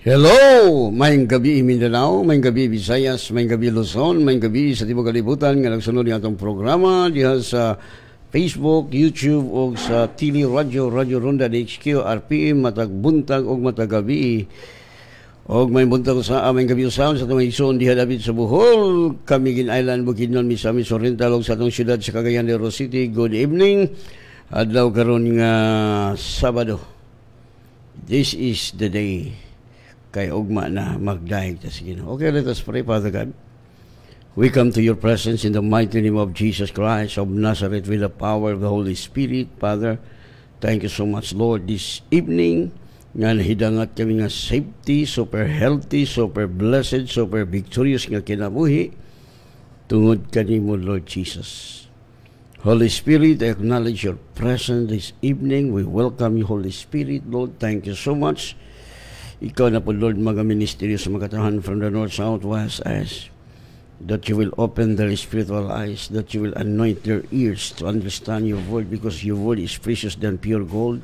Hello! Mayang gabi Mindanao, mayang gabi Visayas, mayang gabi Luzon, mayang gabi sa Tibok Kalibutan nga nagsunod ng atong programa diha sa Facebook, YouTube o sa Tili Radio, Radio Ronda HQ, RPM, matag buntag o matag gabi. O may buntag sa aming gabi usaon sa itong ison diha David sa Bohol, Camiguin Island, Bukidnon, Misamis Oriental o sa itong syudad sa Cagayan de Oro City. Good evening. Adlaw karon nga Sabado. This is the day kay ugma na magdahig ta sa Ginoo. Okay, let us pray. Father God, we come to your presence in the mighty name of Jesus Christ of Nazareth with the power of the Holy Spirit. Father, thank you so much, Lord, this evening nga nahidangat kami nga safety, super healthy, super blessed, super victorious nga kinabuhi tungod kanimo, Lord Jesus. Holy Spirit, I acknowledge your presence this evening. We welcome you, Holy Spirit, Lord. Thank you so much. Ikaw na po, Lord, mga ministeryo sa mga tahan from the north, south, west, east, that you will open their spiritual eyes, that you will anoint their ears to understand your word, because your word is precious than pure gold.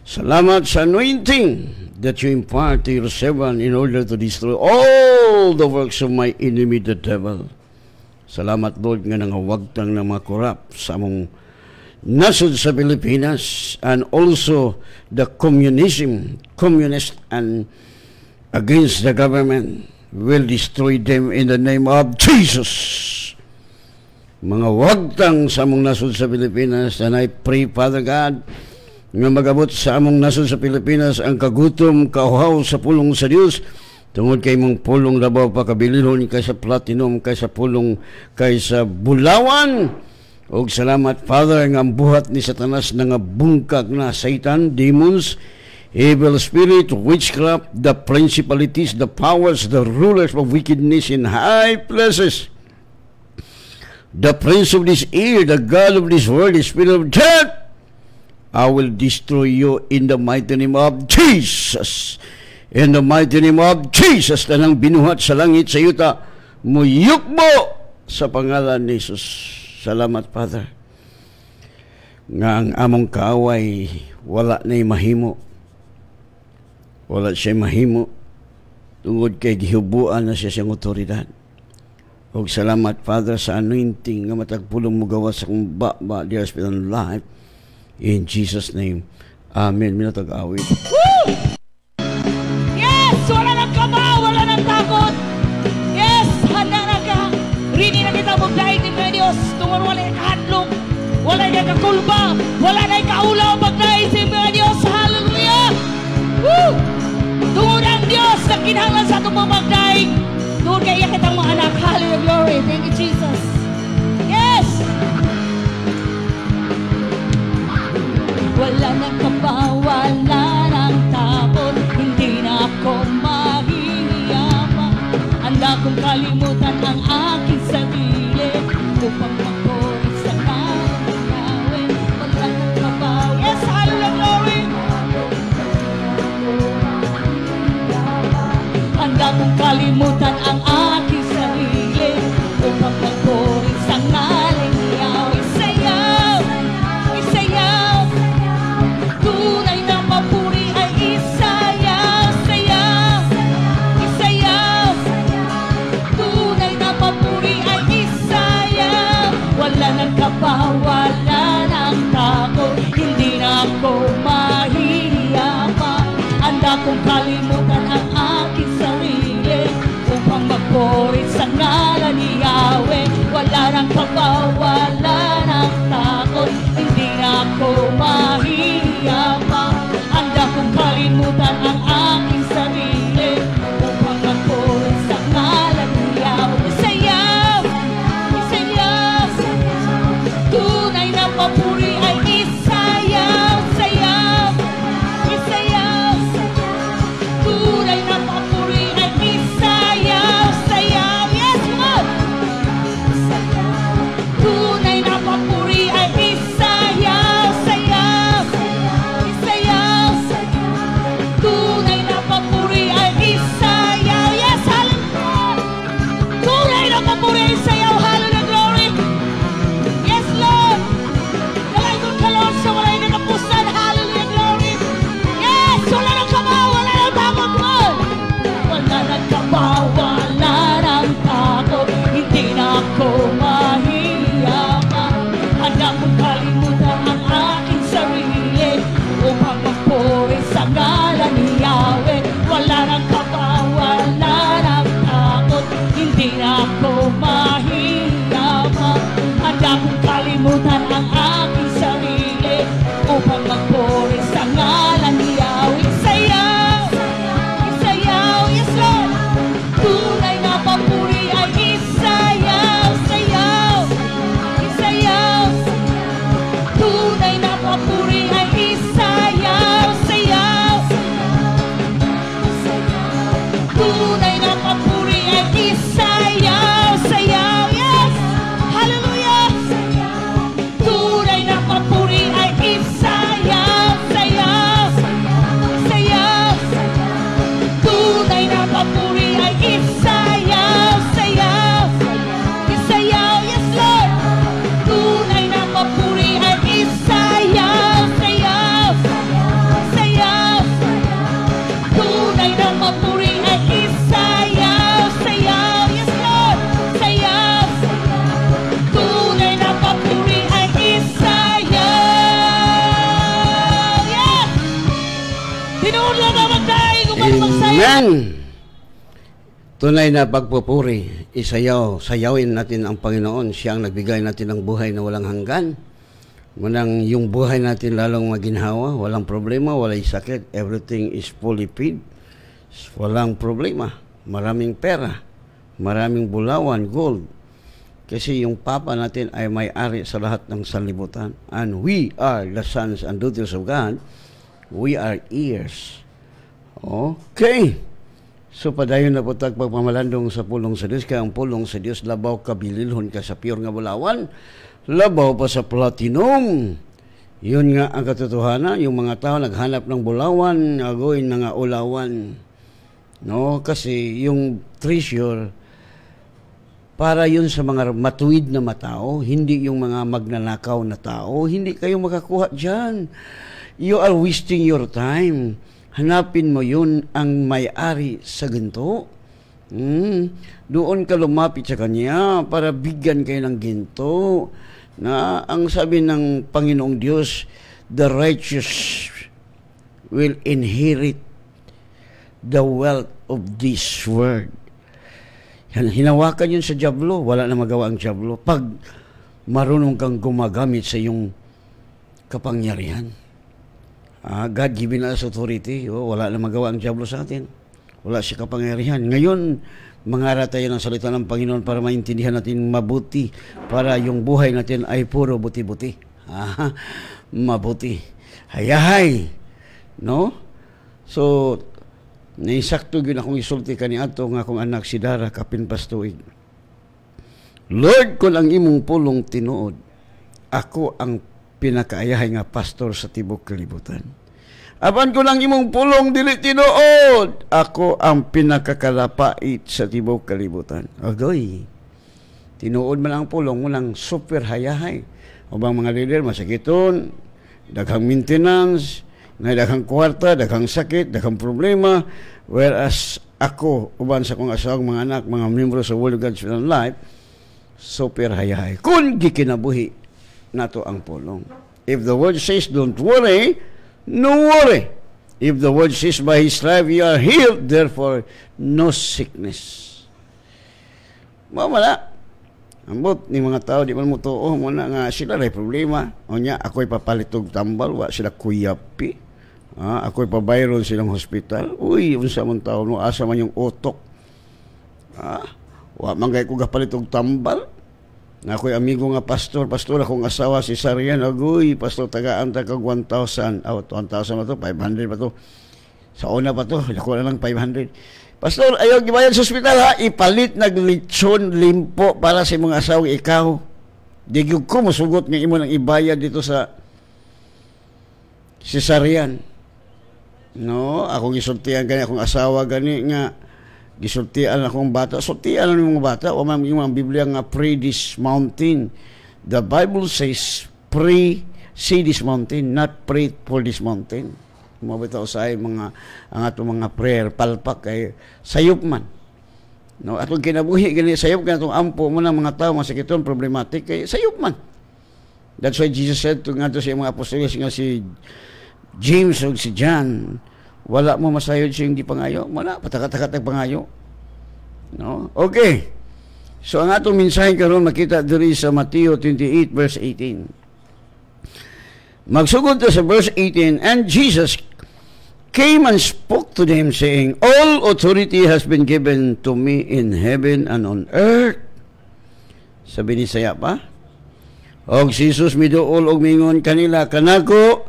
Salamat sa anointing that you impart to your servant in order to destroy all the works of my enemy, the devil. Salamat, Lord, nga nangawagtang na mga korap sa among nasod sa Pilipinas, and also the communist and against the government will destroy them in the name of Jesus. Mga wagtang sa among nasod sa Pilipinas, and I pray, Father God, nga magabot sa among nasod sa Pilipinas ang kagutom, kauhaw sa pulong sa Dios, tungod kay mong pulong labaw pa kabilihon, kaysa platinum, kaysa pulong, kaysa bulawan. Og salamat, Father, nga buhat ni Satanas na nga bungkag na Satan, demons, evil spirit, witchcraft, the principalities, the powers, the rulers of wickedness in high places, the prince of this air, the God of this world, the spirit of death, I will destroy you in the mighty name of Jesus. In the mighty name of Jesus, tanang binuhat sa langit sa yuta, muyukbo sa pangalan ni Jesus. Salamat, Father, nga ang among kaaway wala na'y mahimo. Wala siya mahimo tungod kay gihubuan na siya siyang otoridad. Og salamat, Father, sa anointing nga matagpulong mo gawas sa kong ba di hospital life. In Jesus' name, Amen. Minatag-awit. Woo! Yes! Wala nang kaba, wala nang takot. Yes! Handa na ka. Rini na kita magdahig ni Diyos. Tungkol wala yung kahadlong, wala yung kakulba, wala na yung kaulaw magdahig si mga Diyos. Hallelujah! Woo! Tungkol ang Diyos na kinahanglan sa itong mga magdahig. Tungkol kaya kitang mga anak. Hallelujah, glory. Thank you, Jesus. Yes! Wala nang kaba, wala nang takot, hindi na ako mahihiyama. Handa kong kalimutan ang aking sarili upang magpuri sa kawin. Wala nang kaba, yes, hallelujah, glory. Handa kong kalimutan ang aking sarili upang magpuri sa ngalan ni Yahweh. Isayaw, isayaw, tunay na mapuri ay isayaw, sayaw, isayaw, tunay na mapuri ay isayaw. Wala nang kaba, wala nang takot, hindi na ako mahihiyama. Handa kong kalimutan ang aking sarili upang magpuri sa ngalan ni Yahweh. Wala nang kaba, wala nang takot, hindi na ako mahihiyama. Handa kong kalimutan ang aking sarili upang magpuri sa ngalan ni Yahweh. Isayaw, isayaw, tunay na papuri ay isayaw, sayaw, isayaw, tunay magdaig, umano magsaya. Amen! Tunay na pagpupuri, sayawin natin ang Panginoon. Siya ang nagbigay natin ng buhay na walang hanggan. Munang yung buhay natin lalong maginhawa, walang problema, walang sakit, everything is fully paid. Walang problema, maraming pera, maraming bulawan, gold. Kasi yung Papa natin ay may-ari sa lahat ng sanlibutan. And we are the sons and daughters of God. We are heirs. Okay. So padayon na po pagpamalandong sa pulong sa Diyos. Kaya ang pulong sa Diyos, labaw ka bililhon ka sa pure nga bulawan, labaw pa sa platinum. Yun nga ang katotohanan. Yung mga tao naghanap ng bulawan, agoy na nga ulawan. No? Kasi yung treasure, para yun sa mga matuwid na matao, hindi yung mga magnanakaw na tao. Hindi kayo makakuha dyan. You are wasting your time. Hanapin mo yun ang may-ari sa ginto. Doon ka lumapit sa kanya para bigyan kayo ng ginto. Na ang sabi ng Panginoong Diyos, the righteous will inherit the wealth of this world. Hinawakan yun sa dyablo, wala na magawa ang dyablo. Pag marunong kang gumagamit sa iyong kapangyarihan. God given us authority. Wala na magawa ang dyablo sa atin. Wala siya kapangyarihan. Ngayon, mangaral tayo ng salita ng Panginoon para maintindihan natin mabuti. Para yung buhay natin ay puro buti-buti. Mabuti. Hayahay. No? So, naisakto yun akong isulti kaniadto nga akong anak si Dara kapinpastuig. Lord, kung ang imong pulong tinuod, ako ang pinakaayahay nga pastor sa tibok kalibutan. Apan ko lang imong pulong dili tinuod, ako ang pinakakalapait sa tibok kalibutan. Agoy, tinuod man ang pulong mo lang super hayahay. O bang mga leader, masakiton, daghang maintenance, daghang kwarta, daghang sakit, daghang problema, whereas ako, uban sa kong asawang mga anak, mga membro sa World of God's Will and Life, super hayahay. Kung gikinabuhi nato ang pulong. If the word says don't worry, no worry. If the word says by His stripe you are healed, therefore no sickness. Mamala. Ambot ni mga tao di man mo tuo mo na nga sila ray problema. O nya ako'y papalitog tambal, wa sila kuyapi. Ako'y pabayron silang hospital. Uy, unsa man tao no asa man yung utok. Wa man gay ko gapalitog tambal. Na ako'y amigo nga pastor akong asawa si Sarian, agoy, pastor tagaan ta kag 1,000, 1,000 ba to, 500 ba to. Sa una pa to, ako na lang 500. Pastor, ayaw gibayad sa ospital ha, ipalit naglitsyon limpo para sa mga asawang ikaw. Digog ko, masugot nga imo nang ibayad dito sa Sarian. No, akong gisultihan gani, akong asawa gani nga, gisultian akong bata. Sultian ng mga bata. O yung mga Biblia nga, pray this mountain. The Bible says, pray, see this mountain, not pray for this mountain. Mabitaw sa ay ang atong mga prayer, palpak, kay sayop man. No, atong kinabuhi, gani, sayop ka itong ampo mo ng mga tao, masakiton, problematic, kay sayop man. That's why Jesus said to nga to sa mga apostoles nga si James o si John, wala mo masayod siya hindi pangayo. Wala, patakatakatag pangayo. No? Okay. So, ang atong mensahe karon makita diri sa Mateo 28 verse 18. Magsugod to sa verse 18, and Jesus came and spoke to them, saying, all authority has been given to me in heaven and on earth. Sabi ni Saya pa, og si Jesus miduol og mingon kanila, kanako,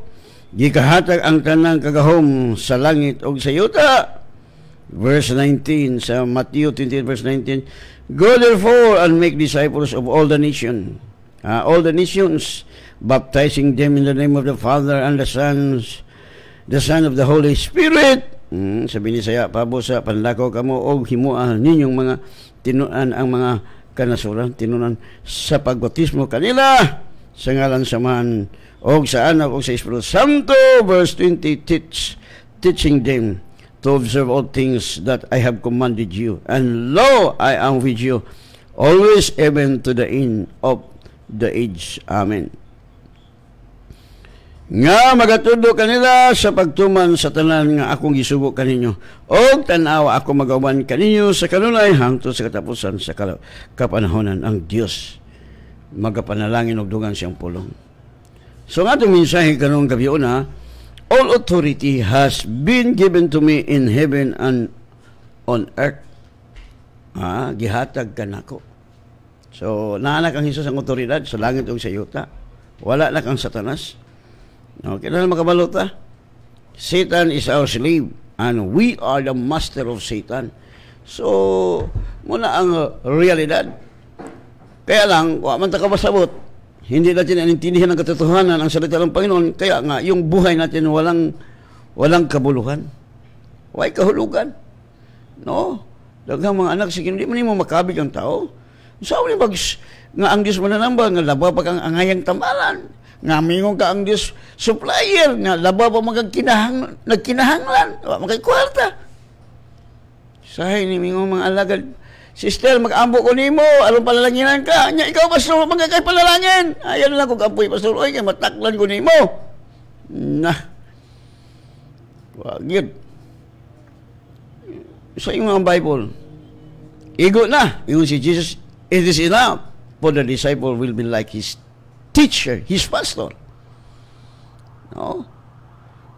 gikahatag ang tanang kagahom sa langit o sa yuta. Verse 19 sa Matthew 28 verse 19, go therefore and make disciples of all the nations, baptizing them in the name of the Father and the Son of the Holy Spirit. Sabi ni Saya, pabo sa panlakaw kamo og himuan ninyong mga tinuan ang mga kanasuran, tinunan sa pagbatismo kanila sa ngalan sa man og sa anak og sa Espiritu Santo. Verse 20, teaching them to observe all things that I have commanded you, and lo, I am with you always, even to the end of the age. Amen. nga magatudo kanila sa pagtuman sa tanan nga akong gisugo kaninyo, og tan-awa ako magawan kaninyo sa kanunay hangtod sa katapusan sa kapanahonan. Ang Dios magapanalangin og dugang siyang pulong. So nga itong mensahe kanong gabi una, all authority has been given to me in heaven and on earth. Gihatag ka nako. So naanak ang Hesus ang otoridad sa langit o sa yuta. Wala na kang Satanas. Okay na makabalota. Satan is our slave and we are the master of Satan. So muna ang realidad. Kaya lang, wa man ta kabasabot. Hindi natin inintindihan ang katotohanan ang salita ng Panginoon. Kaya nga, yung buhay natin walang kabuluhan. Way kahulugan. No? Daghang mga anak, sige, hindi mo makabig ang tao. Saan ni pag nga ang Diyos mananamba, nga laba pa kang angayang tamalan. Nga mingong ka ang Diyos supplier, nga laba pa nagkinahanglan. Magkakwarta. Sahay ni mingong mga alagad, sister, mag-ambo ko nimo, anong palalanginan ka? Anya, ikaw, pastor, magkakay palalangin. Ayan lang kung kampoy, pastor. Oy, kaya mataklan ko nimo. Wag yun. Sa iyong mga Bible, igo na. Igo si Jesus, it is enough for the disciple will be like his teacher, his pastor. No?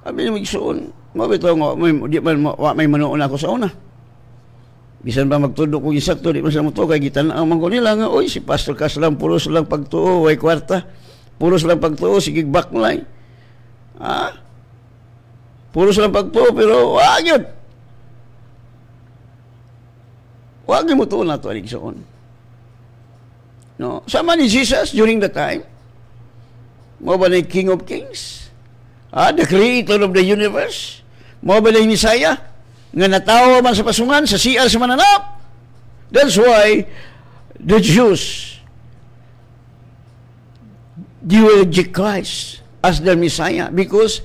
Sabi niya magsuon, mabito nga, may manoon ako sa una. Bisan ba magtudo kong isakto, di man sa mo to, kay gitanang man ko nila nga, oy, si Pastor Kaslam, puros lang pagtuo, way kwarta, puros lang pagtuo, sige baklay. Puros lang pagtuo, pero wag yun. Wag mo tuon na to, aligsoon. No? Sama ni Jesus during the time, mo ba na King of Kings? The creator of the universe? Mo ba na Messiah? Nga natawa man sa pasungan, sa CR sa mananap. That's why the Jews, they will reject Christ as their Messiah because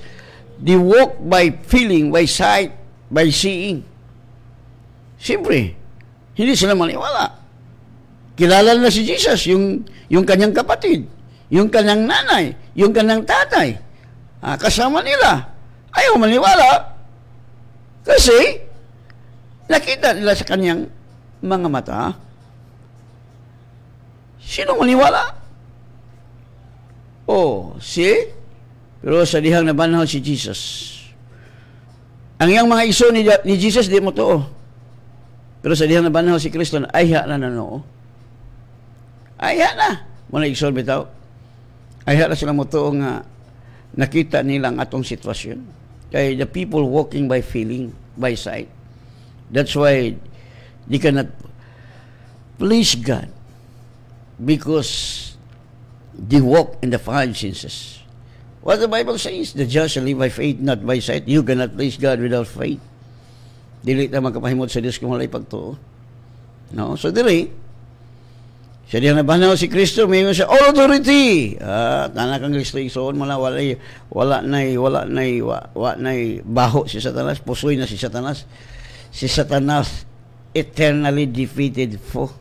they walk by feeling, by sight, by seeing. Siyempre, hindi sila maniwala. Kilala na si Jesus, yung kanyang kapatid, yung kanyang nanay, yung kanyang tatay. Kasama nila. Ayaw maniwala. Kasi, nakita nila sa kanyang mga mata. Sino maniwala? Pero sa dihang nabanhaw si Jesus. Ang iyang mga iso ni Jesus, di mo to. Pero sa dihang nabanhaw si Kristo, ayha na nanoo. Ayha na. Muna iso bitaw. Ayha na sila mo to nga nakita nilang atong sitwasyon. Kaya the people walking by feeling, by sight. That's why they cannot please God because they walk in the five senses. What the Bible says, the just shall live by faith, not by sight. You cannot please God without faith. Dili ta magkapahimot sa Diyos kung walay pagtuo. No? So dili, siya diyan nabanaw si Kristo, may siya all authority. Tanak ang Kristo isoon mo na wala nay baho si Satanas, pusoy na si Satanas. Si Satanas eternally defeated foe.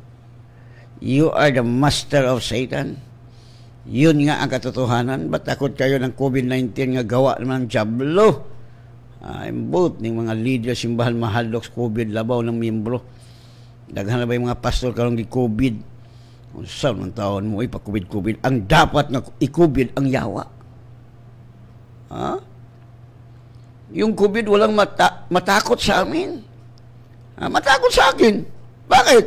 You are the master of Satan. Yun nga ang katotohanan. Ba't takot kayo ng COVID-19 nga gawa ng Diablo? Imbot ng mga leader simbahan mahadlok sa COVID, labaw ng miyembro. Daghan na ba yung mga pastor karong di COVID? Saan ang taon mo ipa-COVID? Ang dapat na i-COVID ang yawa. Yung COVID walang matakot sa amin. Matakot sa akin. Bakit?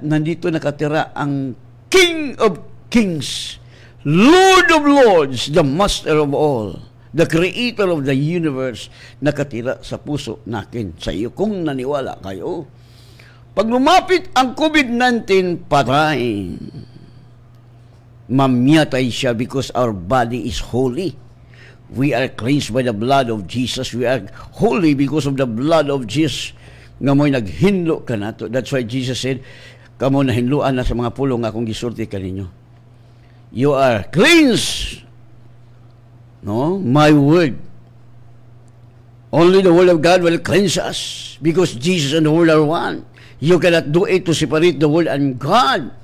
Nandito nakatira ang King of Kings, Lord of Lords, the Master of all, the Creator of the universe, nakatira sa puso natin, sa iyo, kung naniwala kayo. Pag lumapit ang COVID-19, patay. Mamiyatay siya because our body is holy. We are cleansed by the blood of Jesus. We are holy because of the blood of Jesus. Nga mo'y naghinlo ka na to. That's why Jesus said, kamo na hinluan na sa mga pulong akong gisulti kaninyo. You are cleansed. No? My word. Only the word of God will cleanse us because Jesus and the word are one. You cannot do it to separate the word and God.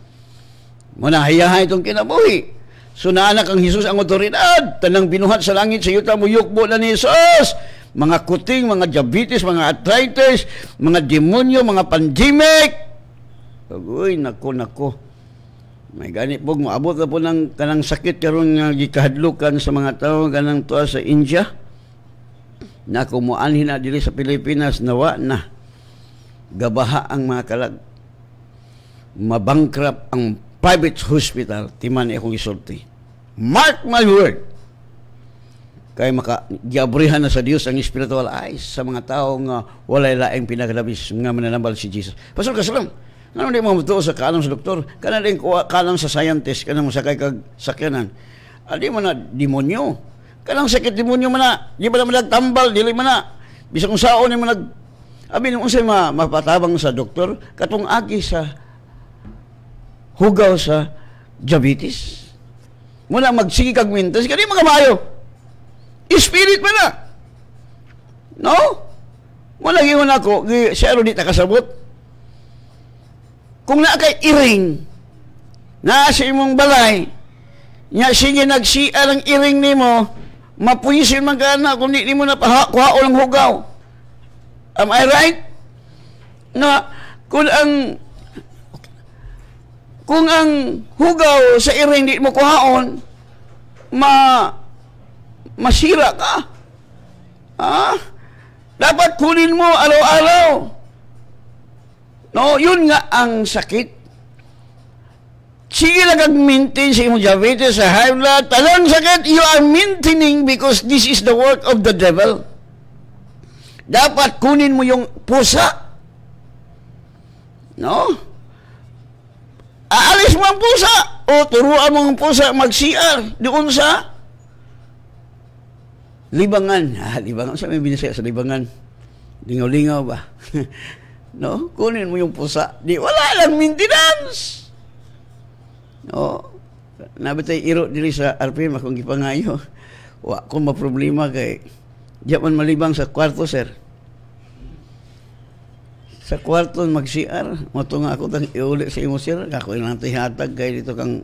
Manahayahay itong kinabuhi. So naanak ang Jesus ang otoridad. Tanang binuhat sa langit sa yuta mo yukbo na ni Jesus. Mga kuting, mga diabetes, mga arthritis, mga demonyo, mga pandemic. Uy, nako. May ganit po, maabot na po ng kanang sakit karon nga gikahadlukan sa mga tao kanang tuwa sa India. Na kumuanhin na dili sa Pilipinas, nawa na. Gabaha ang mga kalag. Mabankrupt ang private hospital, timan akong isulti. Mark my word. Kaya makagiabrihan na sa Dios ang spiritual eyes sa mga tao nga walay laing pinakadabis nga mananambal si Jesus. Pastor Kasalam, ano di mo mutuo sa kanang sa doktor? Kana din kanang sa scientist, kanang sakay kag sakyanan. Adi mo na demonyo. Kanang sakit demonyo man na, di ba naman nagtambal, dili man na. Bisa kung saon ni mo nag abi nung unsay mapatabang sa doktor, katong agi sa hugaw sa diabetes. Muna magsigi kag mintas, kani mga maayo. Spirit man na. No? Muna gingon ako, siya ro di takasabot. Kung naa kay iring, naa sa imong balay, nya sige nagsiya ang iring nimo, mapuyisin man ka na kung di mo na kuhao ng hugaw. Am I right? Na kung ang hugaw sa iring di mo kuhaon, masira ka. Dapat kunin mo araw-araw. No, yun nga ang sakit. Sige lang kag-maintain sa imong diabetes, sa high blood, talang sakit, you are maintaining because this is the work of the devil. Dapat kunin mo yung pusa. No? Aalis mo ang pusa o turuan mo ang pusa mag-CR doon sa libangan. Libangan. Sa may binisaya sa libangan. Lingaw-lingaw ba? No? Kunin mo yung pusa. Di, wala lang maintenance. No? Nabitay iro dili sa RPM akong gipangayo. Wa ko maproblema kay di man malibang sa kwarto, sir. Sa kwarto mag-CR, mato nga ako tang iuli sa imo, sir. Ako lang tihatag kay dito kang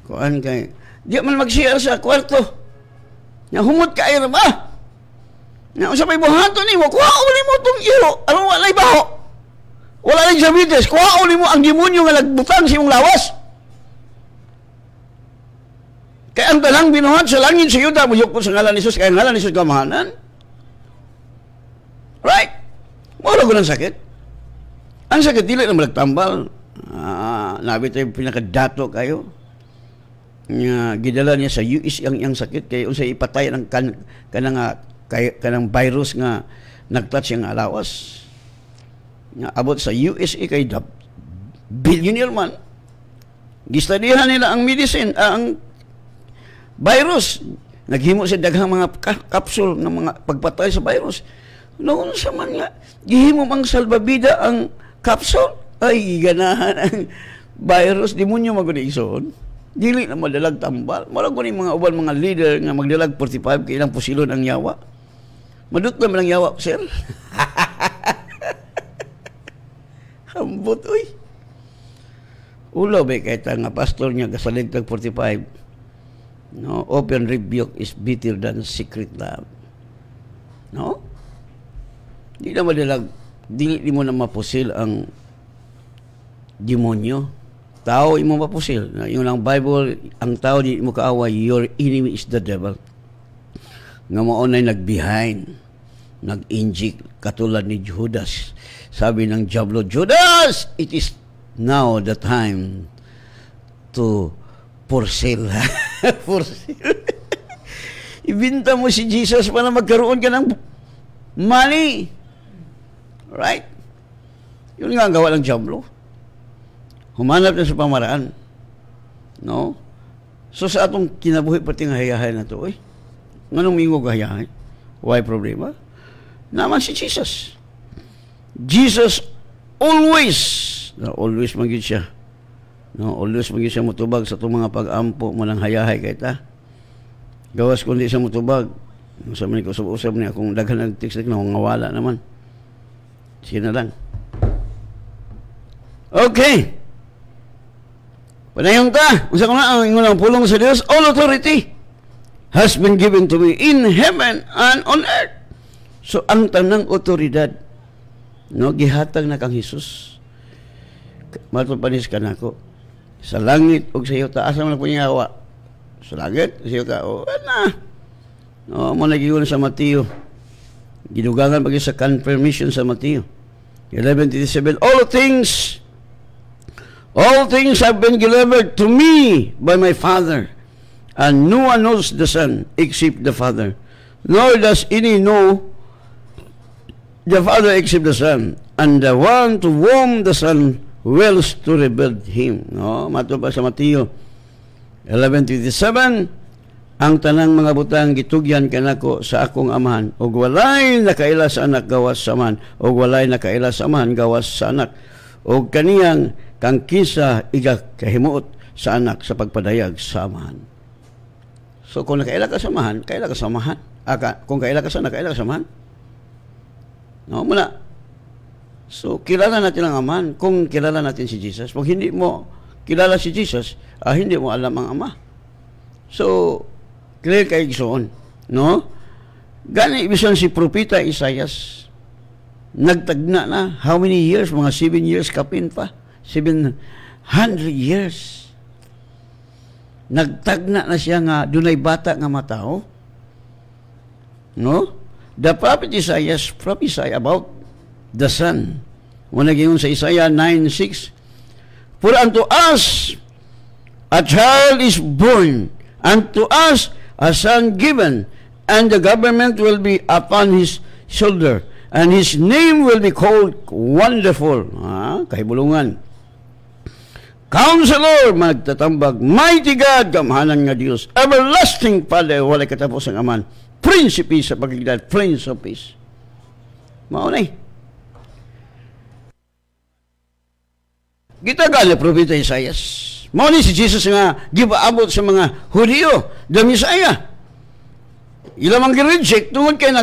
kuan kay. Di man mag-CR sa kwarto. Nya humot ka ay ba? Nya usa may buhaton nimo, kuha uli mo tong iro. Ano walay baho? Wala lang diabetes, kuha uli mo ang demonyo nga nagbutang sa imong lawas. Kaya ang talang binuhat sa langit sa yuta, muyok po sa ngalan ni Jesus, kaya ngalan ni Jesus kamahanan. Right? Wala ko ng sakit. Ang sakit, dili na malagtambal. Nabi tayo pinakadato kayo. Gidala niya sa US ang sakit, kaya unsay ipatay ng kanang virus nga nagtouch yung alawas. Abot sa USA kay billionaire man. Gistadihan nila ang medicine, ang virus. Naghimo sa daghang mga capsule ng mga pagpatay sa virus. Noon sa man nga, gihimo mang salbabida ang capsule. Ay, ganahan ang virus. Demonyo maguniigsoon. Dili na madalag tambal. Marag ko ni mga uban mga leader nga magdalag 45 kay ilang pusilon ang yawa. Madut naman ang yawa, sir. Hambot, uy. Ulo ba kahit nga pastor niya kasalig tag 45. No, open rebuke is better than secret love. No? Di na madalag, di mo na mapusil ang demonyo. Tao imo mapusil. Yung lang Bible, ang tao di mo kaaway, your enemy is the devil. Nga maunay nag-behind, nag-inject, katulad ni Judas. Sabi ng Diablo, Judas, it is now the time to for sale. For sale. Ibinta mo si Jesus para magkaroon ka ng money. Right? Yun nga ang gawa ng Diablo. Humanap na sa pamaraan. No? So sa atong kinabuhi pati nga hayahay na to, nganong mingog hayahay? Why problema? Naman si Jesus. Jesus always magid siya. No, always magid siya mutubag sa itong mga pag-ampo mo ng hayahay kay ta. Gawas kundi siya mutubag. Sa man ko usab niya kung daghan nag-text na ngawala naman. Sige na lang. Okay. Padayon ta, unsa ko na ang ingon pulong sa Dios, all authority has been given to me in heaven and on earth. So ang tanang otoridad no gihatag na kang Hesus. Matupanis ka nako. Sa langit ug sa iyo taas man po niya awa. Sa langit sa iyo ka o na. No, mo nagigon sa Mateo. Gidugangan pag sa confirmation sa Mateo 11:37, All things have been delivered to me by my Father, and no one knows the Son except the Father, nor does any know the Father except the Son, and the one to whom the Son wills to reveal him. No, mato pa sa Mateo 11:27, ang tanang mga butang gitugyan kanako sa akong amahan, ug walay nakaila sa anak gawas sa amahan, ug walay nakaila sa amahan gawas sa anak, ug kaniyang kang kisa iga kahimuot sa anak sa pagpadayag sa amahan. So kung nakaila ka sa amahan, kaila ka sa amahan. Kung kaila ka sa anak, kaila ka sa amahan. No, muna. So kilala natin ang amahan kung kilala natin si Jesus. Kung hindi mo kilala si Jesus, hindi mo alam ang ama. So clear kay igsoon, no? Gani ibisan si propeta Isaias nagtagna na how many years? Mga 7 years kapin pa. 700 years. Nagtagna na siya nga dunay bata nga matao. No? The prophet Isaiah prophesied about the Son. Muna gingon sa Isaiah 9:6, For unto us a child is born, and to us a son given, and the government will be upon his shoulder, and his name will be called Wonderful. Kahibulungan. Counselor, magtatambag, Mighty God, kamahanan nga Diyos, Everlasting Father, walay katapos ang aman, Prinsipe sa pagigdad, Prince of Peace. Maunay. Gitagal na propeta Isaias. Maunay si Jesus nga gibaabot sa mga Hudiyo, the Messiah. Ilang ang reject tungod kay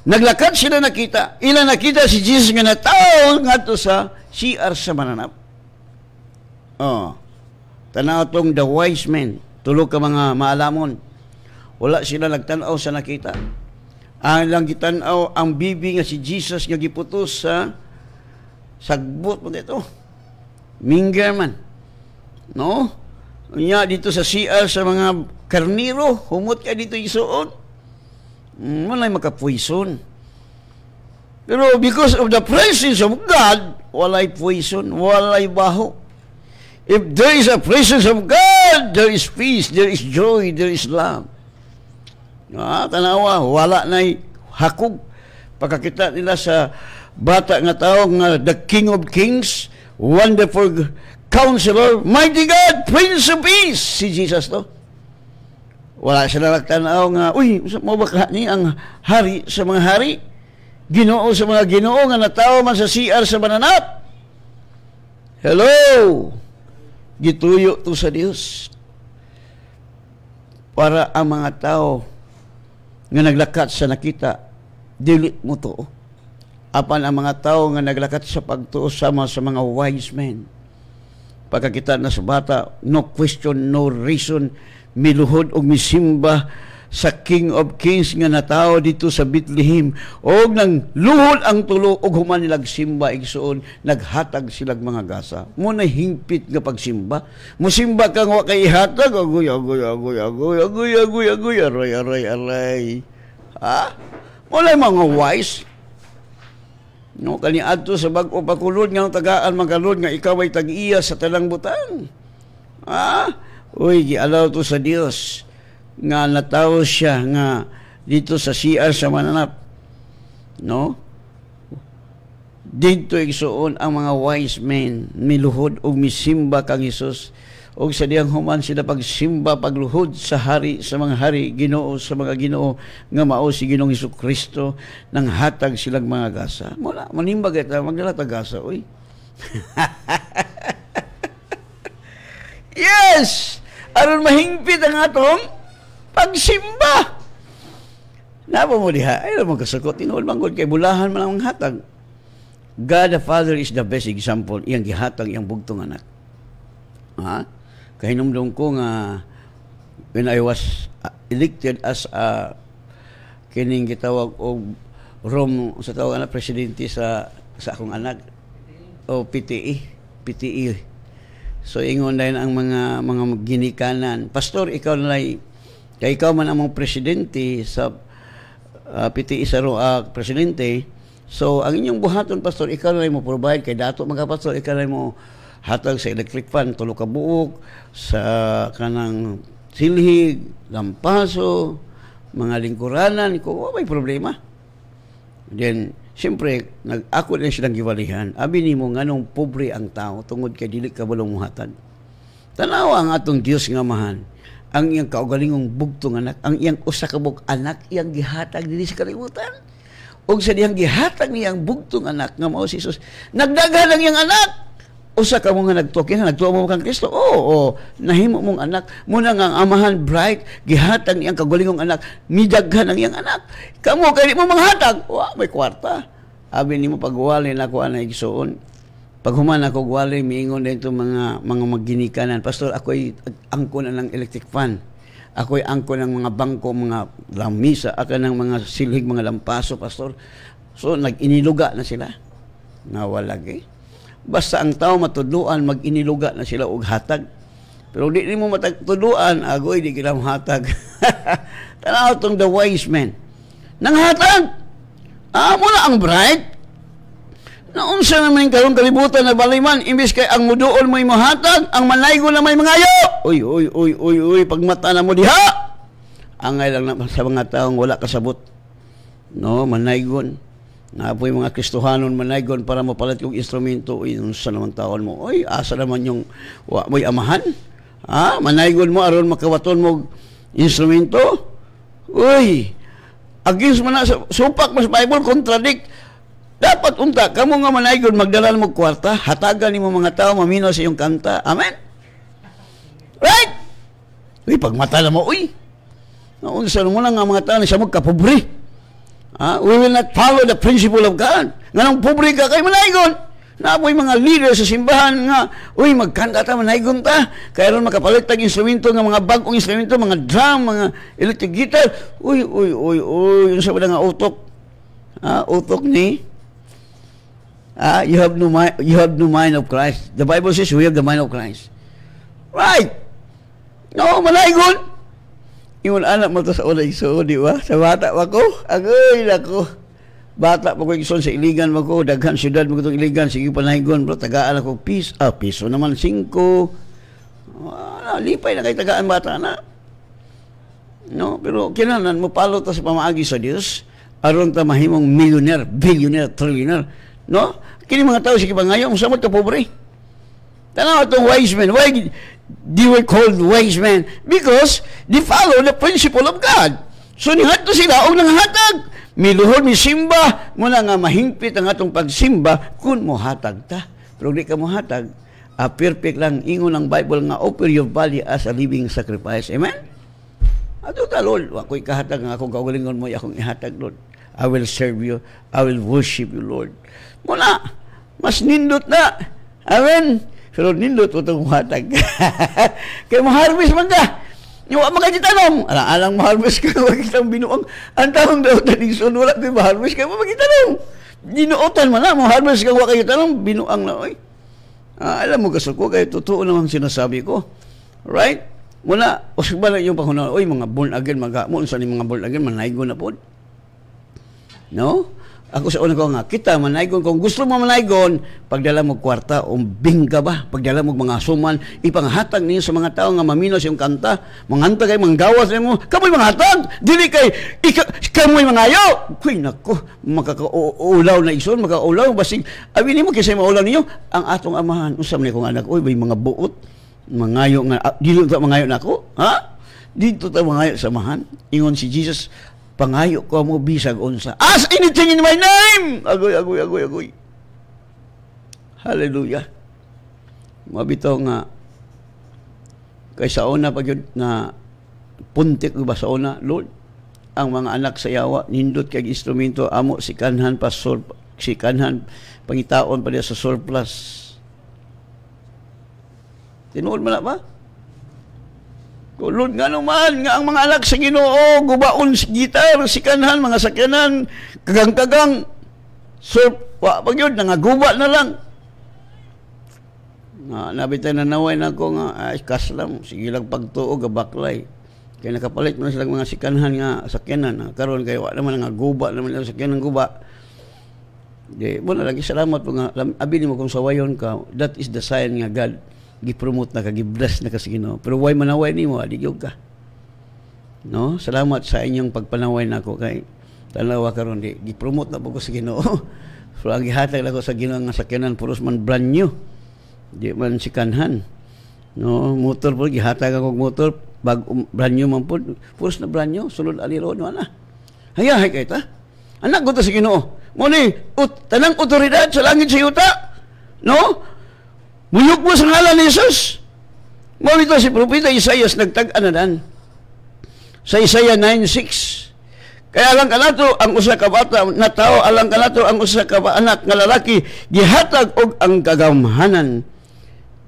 naglakad sila nakita. Ilang nakita si Jesus nga natao nga to sa CR sa mananap. Tanaw tong the wise men, tulog ka mga maalamon. Wala sila nagtanaw sa nakita. Ang lang gitanaw ang bibi nga si Jesus nga giputos sa sagbot mo dito. Minger man. No? Nya dito sa CR sa mga karniro, humot ka dito isuon. Walay makapoison. Pero because of the presence of God, walay poison, walay baho. If there is a presence of God, there is peace, there is joy, there is love. Tanawa, wala na'y hakog. Pagkakita nila sa bata nga tao nga the King of Kings, Wonderful Counselor, Mighty God, Prince of Peace, si Jesus to. Wala sila nagtanaw nga, mo ba ni ang hari sa mga hari? Ginoo sa mga ginoo nga natawo man sa CR sa mananap. Hello! Gituyo to sa Dios para ang mga tao nga naglakat sa nakita dili mo to. Apan ang mga tao nga naglakat sa pagtuo sama sa mga wise men, pagkakita na sa bata, no question, no reason, miluhod og misimba sa King of Kings nga natao dito sa Bethlehem, og nang luhod ang tulo og human nilag simba igsuon, naghatag silag mga gasa. Mo na hingpit nga pagsimba. Musimba kang wa kay ihatag, agoy aray. Mo na mga wise. No, kani adto sa bag-o pakulod nga tagaan magalod nga ikaw ay tag-iya sa tanang butang. Gialaw to sa Dios nga natawo siya nga dito sa CR sa mananap. No? Dito igsuon ang mga wise men miluhod og misimba kang Hesus, og sa diyang human sila pagsimba pagluhod sa hari sa mga hari, Ginoo sa mga Ginoo nga mao si Ginoong Hesukristo, nang hatag silang mga gasa. Mula manimbag ita magdala ta gasa oy. Yes! Aron mahingpit ang atong pagsimba. Napa mo diha, ay mo kasakot, tinuod manggod kay bulahan man ang hatag. God the Father is the best example, iyang gihatag iyang bugtong anak. kahinumdum ko nga when I was elected as a kining gitawag og sa tawag na presidente sa akong anak o PTE. So ingon din ang mga ginikanan, pastor, ikaw nalay kay ikaw man among presidente sa PTE sa presidente. So ang inyong buhaton, pastor, ikaw nalay mo provide kay dato mga pastor, ikaw nalay mo hatag sa electric fan tulo ka buok sa kanang silhig, lampaso, mga lingkuranan ko, may problema. Then siyempre, ako din silang giwalihan. Abi nimo nganong pobre ang tao tungod kay dili ka balong muhatag. Tanaw ang atong Dios nga mahan. Ang iyang kaugalingong bugtong anak, ang iyang usa ka bug anak iyang gihatag dinhi sa kalibutan. Og sa diyang gihatag niyang bugtong anak nga mao si Jesus, nagdaghan ang iyang anak. Usa ka mo nga nagtuo mo kang Kristo. Oo, nahimo mong anak. Muna nga ang amahan bright, gihatag niyang kagulingong anak, midaghan ang iyang anak. Kamo kay mo manghatag, may kwarta. Abi nimo pagwali na ko anay igsuon. Pag human ako gwali, miingon din itong mga magginikanan. Pastor, ako'y angko na ng electric fan. Ako'y angko ng mga bangko, mga lamisa, aka ng mga silhig, mga lampaso, pastor. So, nag-iniluga na sila. Nawalagi. Basta ang tao matudluan, mag-iniluga na sila og hatag. Pero di mo matudluan, agoy, di kila hatag. Tanaw itong the wise man. Nang hatag! Mula ang bright. Naunsa naman yung karong kalibutan na baliman, imbis kay ang muduol mo'y mahatag, ang manaygo na may mangayo. Uy, pag mata na mo diha. Angay lang na sa mga taong wala kasabot. No, manaygon. Napoy mga Kristohanon manaygon para mapalit yung instrumento. Uy, unsa naman taon mo? Uy, asa naman yung mo'y amahan? Manaygon mo aron makawaton mo instrumento? Uy, against man na supak mas Bible contradict. Dapat unta kamo nga manaygon magdala mo kwarta, hatagan nimo mga tao maminaw sa iyong kanta. Amen. Right? Uy, pagmata na mo, uy. Naunsa mo lang nga mga tao na siya magkapobre. We will not follow the principle of God. Nganong pobre ka kay manaygon. Napoy mga leader sa simbahan nga, uy, magkanta ta, manaygon ta. Kaya ron makapalit tag instrumento nga mga bagong instrumento, mga drum, mga electric guitar. Uy, yung sabi nga utok. Utok ni you have no mind of Christ. The Bible says we have the mind of Christ. Right? No, manaygon. Yung anak mo to sa unang iso, di ba? Sa bata pa ko, agoy nako. Bata pa ko igsoon sa Iligan mo ko, daghan syudad mo ko itong Iligan, sige panaygon, bro, tagaan ako piso naman 5. Lipay na kay tagaan bata na. No, pero kinanan mo palo ta sa pamaagi sa Dios, aron ta mahimong millionaire, billionaire, trillionaire. No? Kini mga tao sige bangayo, musamot ka pobre. Tanaw itong wise men. Why they were called wise men? Because they follow the principle of God. So nihat to sila og nanghatag. Miluhod mi simba, muna nga mahingpit ang atong pagsimba kun mohatag ta. Pero di ka mohatag, perfect lang ingon ang Bible nga offer your body as a living sacrifice. Amen? Ato ta, Lord, ako'y kahatag nga akong kaugalingon mo, akong ihatag, Lord. I will serve you. I will worship you, Lord. Muna, mas nindot na. Amen? Pero nindot mo itong hatag. Kaya maharvest man ka. Yung magkitanom. Alang maharvest ka, magkitang binuang. Ang taong daw taningson, wala kayo maharvest ka, magkitanom. Dinuotan mo na, maharvest ka, wala kayo tanong, binuang na. Oy. Alam mo, kasuko, kayo totoo namang sinasabi ko. Right? Muna, usag ba lang yung pangunaw, oy, mga born again, magamon sa ni mga born again, manaygo na po. No? Ako sa una ko nga, kita manaygon, kung gusto mo manaygon, pagdala mo kwarta, bingga ba? Pagdala mo mga suman, ipanghatag niyo sa mga tao nga maminos yung kanta, manganta kay, manggawas mo, kamoy mga hatag, dili kay, kamoy mga ayo. Kuy, nako, makakaulaw na ison, makakaulaw, basig, abinin mo, kisay maulaw niyo, ang atong amahan, usam niya kong anak, oy, may mga buot, mangayo nga, dito ta mangayo na ako, ha? Dito ta mangayo sa amahan, ingon si Jesus, pangayo ko mo bisag unsa. Ask anything in my name! Agoy. Hallelujah. Mabito nga, kay sa una pag yun na puntik ba sa una, Lord, ang mga anak sa yawa, nindot kay instrumento, amo si kanhan pangitaon pa niya sa surplus. Tinuod mo na ba? Lord, nga naman, nga ang mga anak sa Ginoo, gubaon si gitar, sikanhan, mga sakyanan, kagang-kagang, pag yun, nangaguba na lang. Nabitay na naway na ako nga, ay, kaslam, sige lang pagtuog, baklay. Kaya nakapalit mo na silang mga sikanhan nga sakyanan. Karoon kayo, naman nangaguba, naman lang sakyanan guba. Di, muna lagi salamat po nga, abili mo kung sawayon ka, that is the sign nga God, gipromote na ka, gibless na ka sa Ginoo. Pero why manaway ni mo, adigyo ka. No? Salamat sa inyong pagpanaway na ako kay tanawa karon di gipromote na po ko sa Ginoo. So ang gihatag lang ko sa Ginoo nga sakyanan puros man brand new. Di man sikanhan. No, motor po gihatag ako motor bag brand new man po. Puros na brand new, sulod ali ron na. Hayahay kay ta. Anak ko ta sa Ginoo. Mo ni tanang otoridad sa langit sa yuta. No? Muyok mo sa ngalan ni Jesus. Mo ito si Propeta Isaias nagtag-ananan. Sa Isaiah 9:6. Kaya alang kanato ang usa ka bata na tao, alang kanato ang usa ka anak nga lalaki gihatag og ang kagamhanan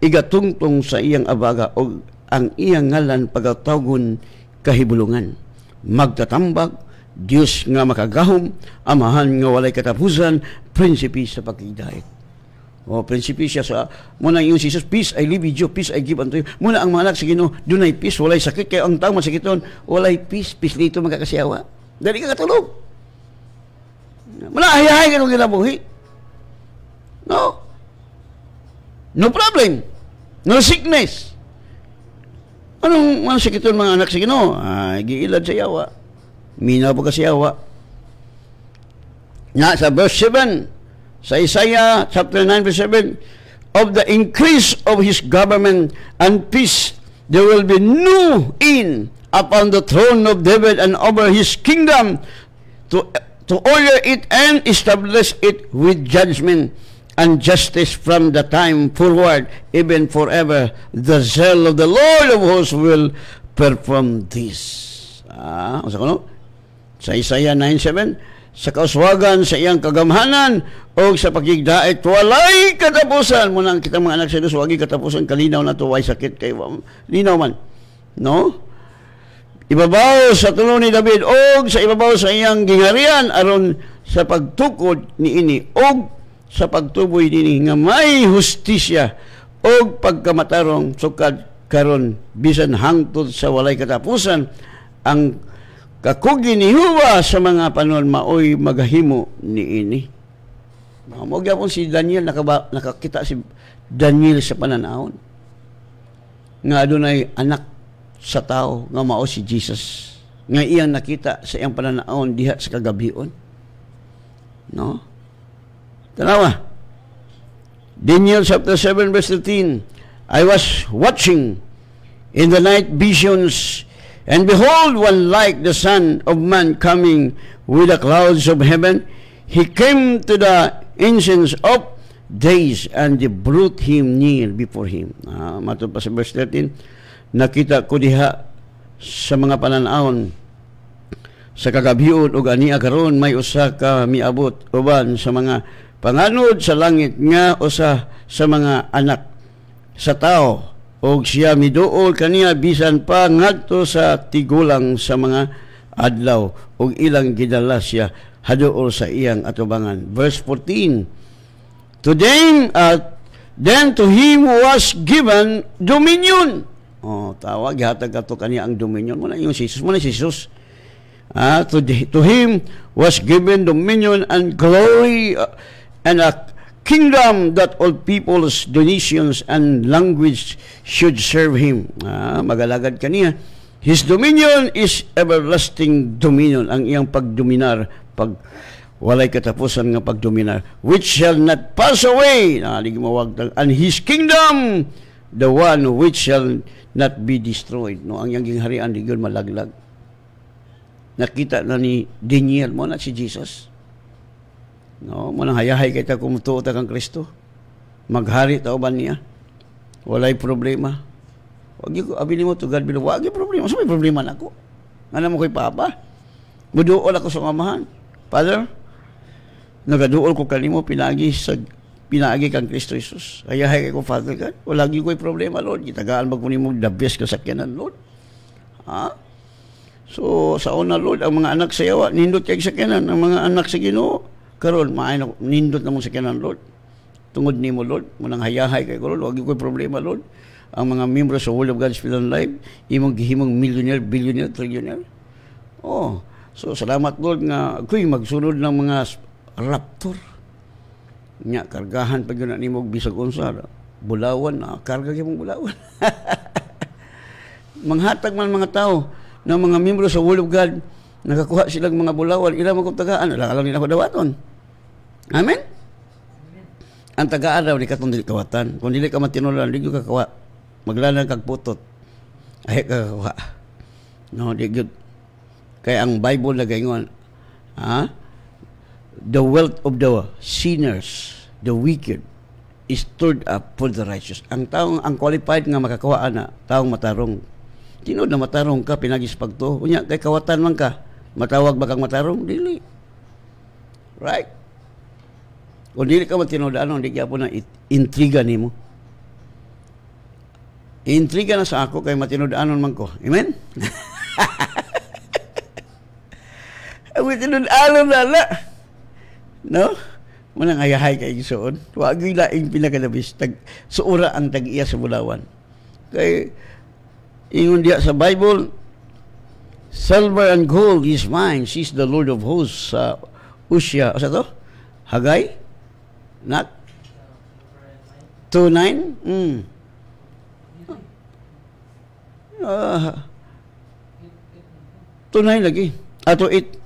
igatungtong sa iyang abaga og ang iyang ngalan pagatawgon kahibulungan. Magtatambag Dios nga makagahom, amahan nga walay katapusan, prinsipe sa pagkidait. O prinsipe siya sa muna yung Jesus, peace I leave with you, peace I give unto you. Muna ang mga anak sa Ginoo, dunay peace, walay sakit, kaya ang tao masakiton, walay peace dito magkakasiyawa. Dali ka katulog. Muna hayahay ka nung ginabuhi. No. No problem. No sickness. Anong sakiton mga anak sa Ginoo? Giilad sa yawa. Minaw po kasi yawa. Na sa verse 7, sa Isaiah chapter 9 verse 7, of the increase of his government and peace, there will be new in upon the throne of David and over his kingdom to order it and establish it with judgment and justice from the time forward, even forever. The zeal of the Lord of hosts will perform this. Sa kuno? Sa Isaiah 9:7, sa kauswagan sa iyang kagamhanan o sa pagigdait walay katapusan. Muna kita mga anak sa Diyos, wagi katapusan, kalinaw na to, way sakit kay linaw man. No? Ibabaw sa tulo ni David og sa ibabaw sa iyang gingharian aron sa pagtukod ni ini og sa pagtuboy nini nga may hustisya og pagkamatarong sukad karon bisan hangtod sa walay katapusan. Ang kakugi ni Huwa sa mga panon maoy magahimo ni ini. Mo gyapon si Daniel nakakita si Daniel sa pananahon nga adunay anak sa tao nga mao si Jesus nga iyang nakita sa iyang pananahon diha sa kagabion. No? Tanawa. Daniel chapter 7 verse 13. I was watching in the night visions, and behold, one like the Son of Man coming with the clouds of heaven. He came to the ancients of days, and they brought him near before him. Matod pa sa verse 13, nakita ko diha sa mga pananahon sa kagabion ug ania karon may usa ka miabot uban sa mga panganod sa langit nga usa sa mga anak sa tao. Og siya miduol kaniya bisan pa ngadto sa tigulang sa mga adlaw og ilang gidala siya haduol sa iyang atubangan. Verse 14. Then to him was given dominion. Tawag gihatag ato kaniya ang dominion. Muna yung Jesus, muna si Jesus. To him was given dominion and glory and a kingdom that all peoples, nations, and language should serve him. Magalagad kaniya. His dominion is everlasting dominion. Ang iyang pagdominar, pag walay katapusan nga pagdominar, which shall not pass away. And his kingdom, the one which shall not be destroyed. No, ang iyang gingharian di gyud malaglag. Nakita na ni Daniel mo na si Jesus. No, manang hayahay kay ta kumutuo ta kang Kristo. Maghari ta uban niya. Walay problema. Wag ko abili mo to God bilo. Wag problema. So may problema nako. Ngana mo kay Papa? Muduol ako sa amahan. Father, nagaduol ko kanimo pinagi kang Kristo Jesus. Hayahay kay ko Father God. Wala gyud ko'y problema Lord. Gitagaan mag kunimo the best kasakyanan Lord. Ha? So, sa una, Lord, ang mga anak sa yawa, nindot kay sakyanan, ang mga anak sa Ginoo, karon maayo na nindot na mong sakyanan, Lord. Tungod nimo, Lord, munang hayahay kay Lord, wag ko'y problema, Lord. Ang mga membro sa Word of God Spirit and Life, imong gihimong millionaire, billionaire, trillionaire. Oh, so salamat, Lord, nga ko'y magsunod ng mga raptor. Nya, kargahan pag yun na nimo bisag unsa, bulawan, karga kay mong bulawan. Manghatag man mga tao ng mga membro sa Word of God, nakakuha silang mga bulawan, ilang magkutagaan, alam nila ko dawaton. Amen? Ang tagaan daw, di ka itong dili kawatan. Kung dili ka matinulan, di ka kawa. Maglanang kag putot. Ay ka kawa. No, di good. Kaya ang Bible na gayon, the wealth of the sinners, the wicked, is stored up for the righteous. Ang taong, ang qualified nga makakawaan na, taong matarong. Tinod na matarong ka, pinagis pagto. Unya, kay kawatan man ka, matawag ba kang matarong? Dili. Right? Kung dili ka matinodaan, hindi kaya po na intriga ni mo. Intriga na sa ako, kay matinodaanon man ko. Amen? Ang matinodaanon na. No? Manang ayahay kay Gisoon. Huwag yung laing pinakalabis. Suura ang tag-iya sa bulawan. Kay ingon diya sa Bible, silver and gold is mine, says the Lord of hosts. Usya, o sa to? Hagay? Not? 2:9? 2:9 lagi. 2:8.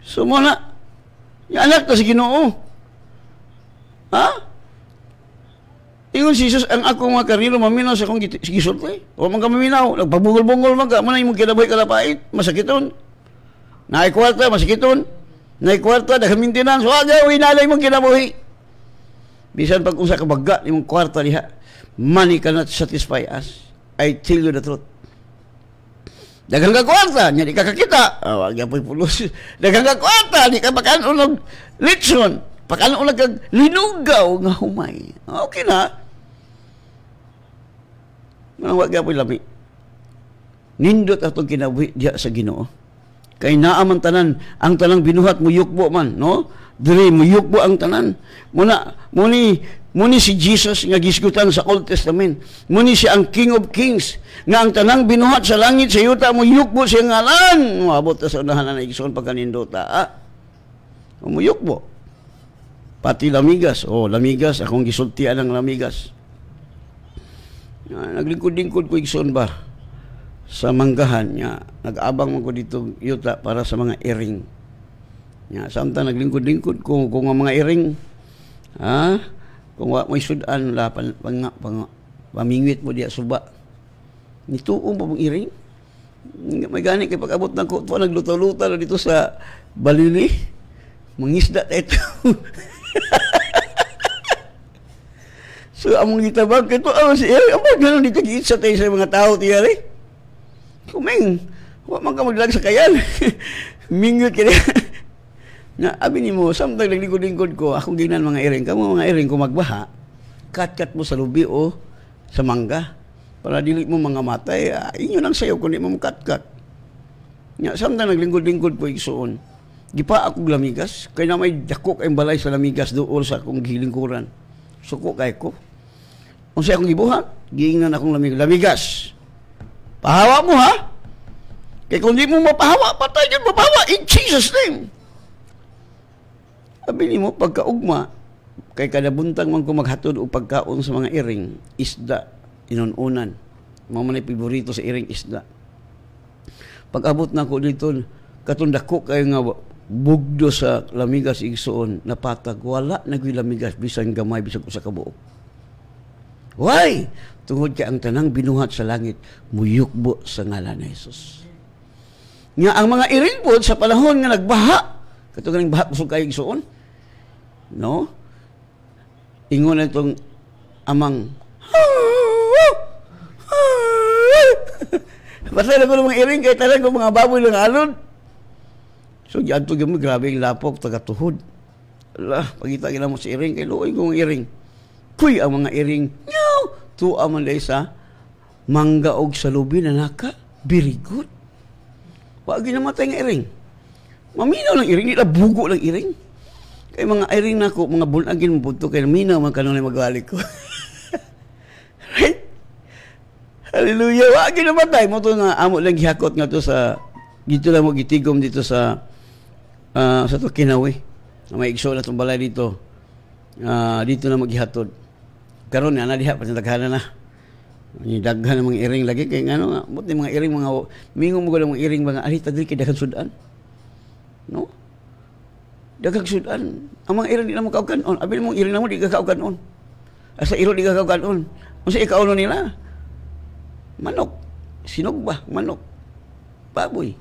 So muna, yung anak ka sa Ginoo. Ha? Ingon si Jesus, ang akong mga karnilo, maminaw sa akong gisulti. O mga maminaw, nagpabungol-bungol mga, muna yung kinabuhi kalapait, masakiton. Naikwarta, masakiton. Naikwarta, nakamintinan, so agaw, inalay mong kinabuhi. Bisan pag unsa ka baga, yung kwarta diha, money cannot satisfy us. I tell you the truth. Daghang ka kwarta, niya di ka kakita. Wag yan po'y pulos. Daghang ka kwarta, di ka pakanunog litson. Pakanunog kag linugaw nga humay. Okay na. Wag yan po'y lami. Nindot atong kinabuhi diya sa Ginoo. Kay naaman tanan, ang tanang binuhat mo yukbo man, no? Diri mo yukbo ang tanan. Muni si Jesus nga gisgutan sa Old Testament. Muni si ang King of Kings nga ang tanang binuhat sa langit sa yuta mo yukbo siya ngalan. Moabot ta sa unahan na igsoon pagkanindota. Mo yukbo. Pati lamigas. Lamigas akong gisultian ng lamigas. Naglingkod-lingkod ko igsoon ba sa manggahan niya. Nag-abang mo ko dito yuta para sa mga iring. Nya samtang naglingkod-lingkod ko kung ang mga iring kung wa mo sudan la pamingwit mo diya suba. Nituong pa mong iring. May gani kay pag-abot ng ko nagluto-luto dito sa Balili. Mangisda ito. So among gitabang kito si iring amo ganon dito giitsa tayo sa mga tao tiyari. Kumeng, wa man ka maglag sa kayan. Mingwit kini. Na abi nimo samtang naglingkod-lingkod ko akong ginan mga iring kamo mga iring ko magbaha kat mo sa lubi o sa mangga para dili mo mga matay inyo nang sayaw kundi mo kat nya samtang naglingkod-lingkod ko igsuon gipa ako lamigas kay na may dako kay balay sa lamigas dool sa akong gilingkuran suko kay ko unsa akong gibuhat giingnan akong lamigas pahawa mo ha kay kung di mo mapahawa patay jud mapahawa in Jesus name. Sabi mo, pagkaugma, kay kadabuntang man ko maghatod o pagkaon sa mga iring, isda, inununan. Mga manay piborito sa iring, isda. Pag-abot na ko dito, katundako kayo nga bugdo sa lamigas igsoon, napatag, wala nagwi lamigas, bisan gamay, bisan ko sa kabuok. Why? Tungod kay ang tanang binuhat sa langit, muyukbo sa ngalan na Jesus. Nga ang mga iring po, sa panahon nga nagbaha, katong baha kusog kayo igsoon, no? Ingon na itong amang basta na ko ng mga iring kaya talang ko mga baboy lang alon. So diyan to gamo grabe yung lapok tagatuhod. Allah, pagita gina mo sa iring kay luoy ko mga iring. Kuy ang mga iring. No, tuwa man dai sa mangga og salubi na naka, very good. Wa ginamatay nga iring. Maminaw lang iring, nila bugo lang iring. Kay mga iring nako, mga bunagin mo punto, kay minaw man kanunay magwalik ko. Right? Hallelujah. Wa ginamatay mo to nga amo lang gihakot nga to sa dito lang mo gitigom dito sa to Kinawi. May igsoon na itong balay dito. Dito na maghihatod. Karon na diha pa daghan na. Ni daghan ng mga iring lagi kay ngano nga buti mga iring mga mingo mo mga iring mga alita diri kay daghan sudan. No? Daghang sudan. Ang mga iring di na mo kaugan-on. Abi mo iring na mo di ka kaugan-on. Asa iro di ka kaugan-on. Unsa ikauno nila? Manok. Sinog ba? Manok. Baboy.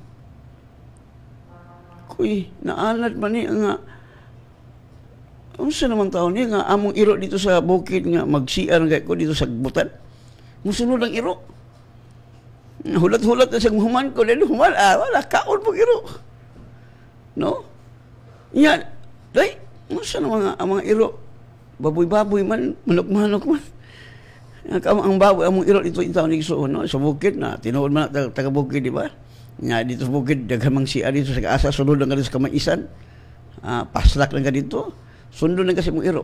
Kuy, naalat man ni nga unsa naman taon ni nga among iro dito sa bukid nga magsiar kay ko dito sa butan. Musunod ang iro. Hulat-hulat na sa human ko dahil human wala kaon pag iro. No? Yan. Day, unsa naman ang mga iro? Baboy-baboy man, manok-manok man. Ang baboy among iro dito taon ni Igsoon, no? Sa bukid na tinuod man taga bukid, di ba? Nga dito sa bukid daghamang siya dito sa asa sunod lang sa kamaisan. Paslak lang ka dito. Sundo lang kasi mong iro.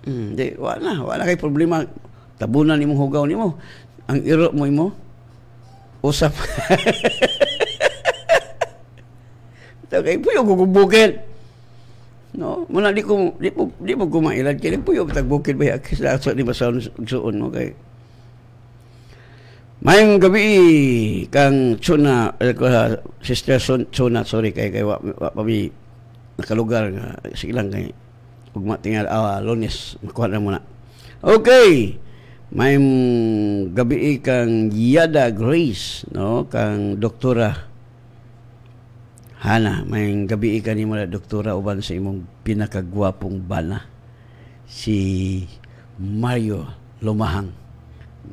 Di wala kay problema. Tabunan nimo hugaw nimo. Ang iro mo imo usap. Kay puyo gugubukid. No, muna di mo kumailad kay puyo tag bukid ba sa di ba sa Igsoon mo kay mayong gabi kang Chuna, Sister Chuna, sorry kay wa pabi nakalugar nga sige lang kay ugma tingal Lunes makuha na muna. Okay. Mayong gabi kang Yada Grace, no, kang Doktora Hana, mayong gabi ka ni mo doktora uban sa imong pinakagwapong bana si Mario Lumahang.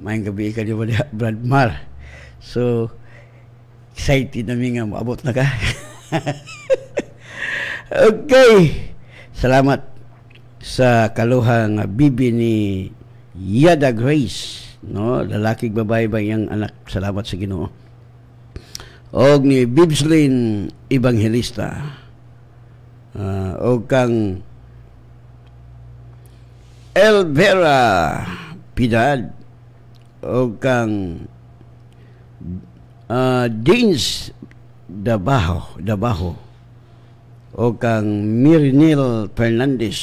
Mayong gabi ka ni mo Brad Mar. So excited na nga maabot na ka. Okay. Salamat sa kaluhang bibi ni Yada Grace, no, lalaki babae ba yang anak. Salamat sa Ginoo. Og ni Bibslin Evangelista. Og kang Elvera Pidad. Og kang Deans Dabaho. O kang Mirinil Fernandez,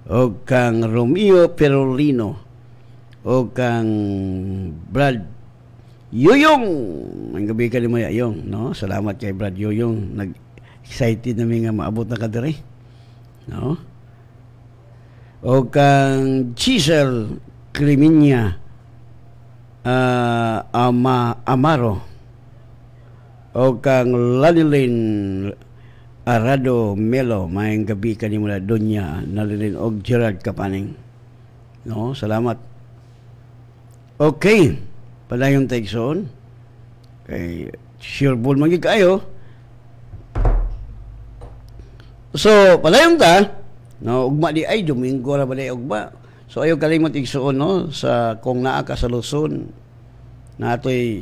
o kang Romeo Perolino, o kang Brad Yoyong. Ang gabi ka ni mo Yoyong, no? Salamat kay Brad Yoyong. Nag-excited namin nga maabot na ka diri. No? O kang Giselle Criminia Amaro, o kang Lanilin Arado Melo, mayang gabi ka ni mula Donya Nalilin og Gerard Kapaning. No, salamat. Okay. Padayon tayo Igsoon. Kay sure ball magig kayo. So, padayon ta. No, ugma di ay Domingo ra balay ugma. So ayo kalimot Igsoon, no, sa kung naa ka sa Luzon. Natoy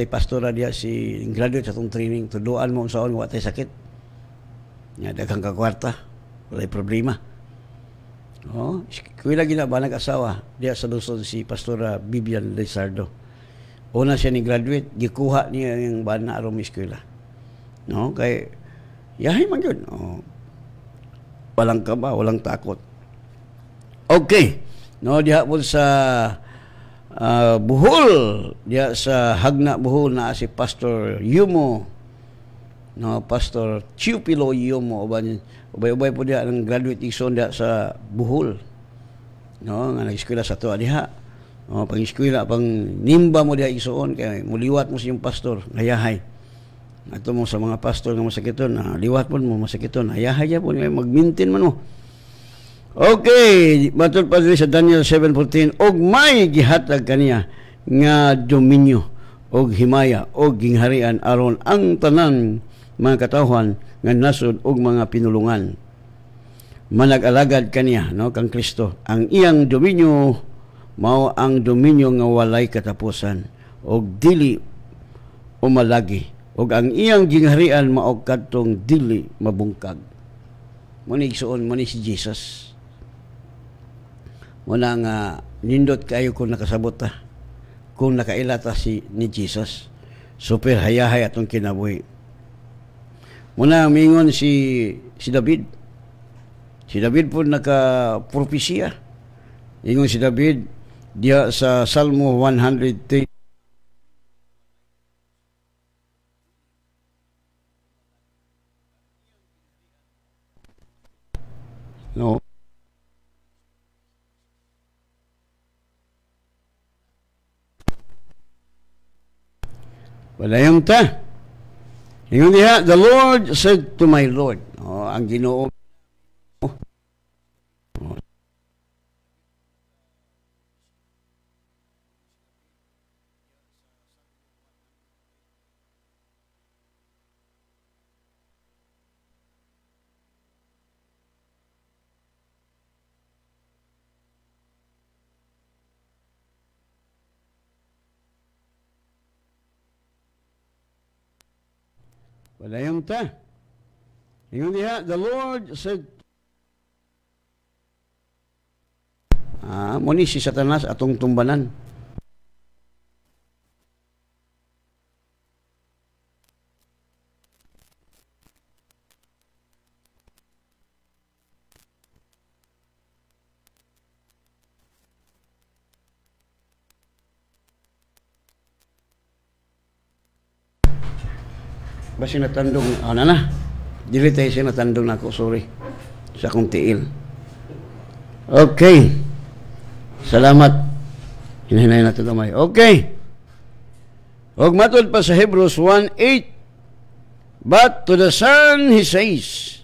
pastora diya si graduate sa tong training, tuduan mo unsaon wa tay sakit. Nya daghang ka kwarta, walay problema. Oh, kuwi lagi na ba nag-asawa diya sa Luzon si Pastora Vivian Lizardo. Una siya ni graduate, gikuha niya yung bana aron eskwela. No, kay yahay man yun. Oh. Walang kaba, walang takot. Okay. No, diha po sa Bohol, diya sa Hagna Bohol na si Pastor Yumo. No, Pastor Chupilo Yumo, ubay-ubay po diya ang graduate Igsoon diya sa Bohol. No, nga nag-eskwela sa tuwa diha. No, pang-eskwela, pang nimba mo diha Igsoon, kaya muliwat mo siyang pastor, ngayahay. Ato mo sa mga pastor nga masakiton, liwat mo masakiton, ayahay po, mag-maintain man mo. Okay, matod pa sa Daniel 7:14, og may gihatag kaniya nga dominyo og himaya og gingharian aron ang tanan mga katawhan nga nasod og mga pinulungan. Manag-alagad kaniya, no, kang Kristo. Ang iyang dominyo mao ang dominyo nga walay katapusan og dili umalagi, og ang iyang gingharian mao kadtong dili mabungkag. Muni igsuon muni si Jesus. Muna nga nindot kayo kung nakasabot ta, kung nakailata ni Jesus. Super hayahay atong kinabuhi. Muna mingon si David. Si David po naka-propesya. Ingon si David diya sa Salmo 103. No. Walayang ta. Ingon diha, the Lord said to my Lord. Ang Ginoo. Walayang ta. Ingon diha, the Lord said, muni si Satanas atong tumbanan. Basi natandong, na. Dili tayo siya natandong na ako, sorry. Sa akong tiil. Okay. Salamat. Hinahinay natin kamay. Okay. Og matod pa sa Hebrews 1:8. But to the Son, he says,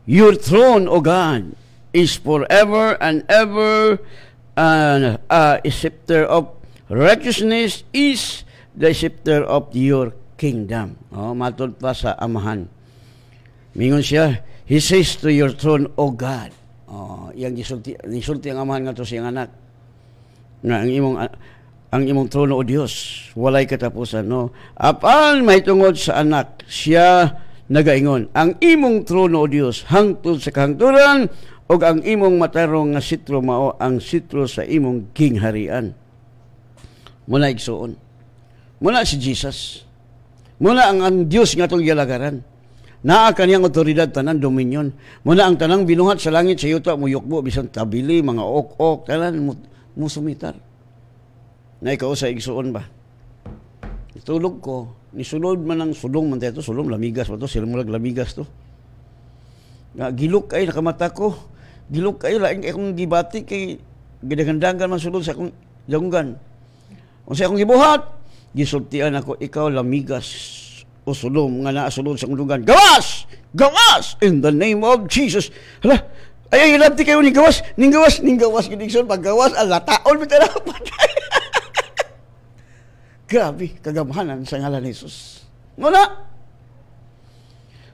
your throne, O God, is forever and ever, and a scepter of righteousness is the scepter of your kingdom. Matod pa sa Amahan. Mingon siya, he says to your throne, O God. Yang gisulti ang Amahan nga to siyang anak. Na ang imong trono, O Dios, walay katapusan, no? Apan may tungod sa anak, siya nagaingon, ang imong trono, O Dios, hangtod sa kahangturan, og ang imong matarong nga sitro mao ang sitro sa imong gingharian. Muna igsuon. Muna si Jesus. Muna ang Dios nga itong yalagaran. Naa kaniyang otoridad, tanan, dominion. Muna ang tanang binuhat sa langit, sa yuta, muyukbo, bisang tabili, mga ok-ok, tanan, musumitar. Na ikaw sa igsuon ba? Itulog ko, nisulod man ang sulong man tayo, sulong, lamigas pa to, sila mulag lamigas to. Gilok kayo, nakamata ko, gilok kayo, laing akong gibati, kay gidagandangan man sulod sa akong janggan. Kung sa akong gibuhat, gisultian ako, ikaw lamigas o sulong nga naasulod sa kulugan. Gawas! Gawas! In the name of Jesus. Hala, ay ilanti kayo ni gawas, ning gawas, gidigson, paggawas, taon, bita na patay. Grabe, kagamhanan sa ngalan ni Jesus. Muna,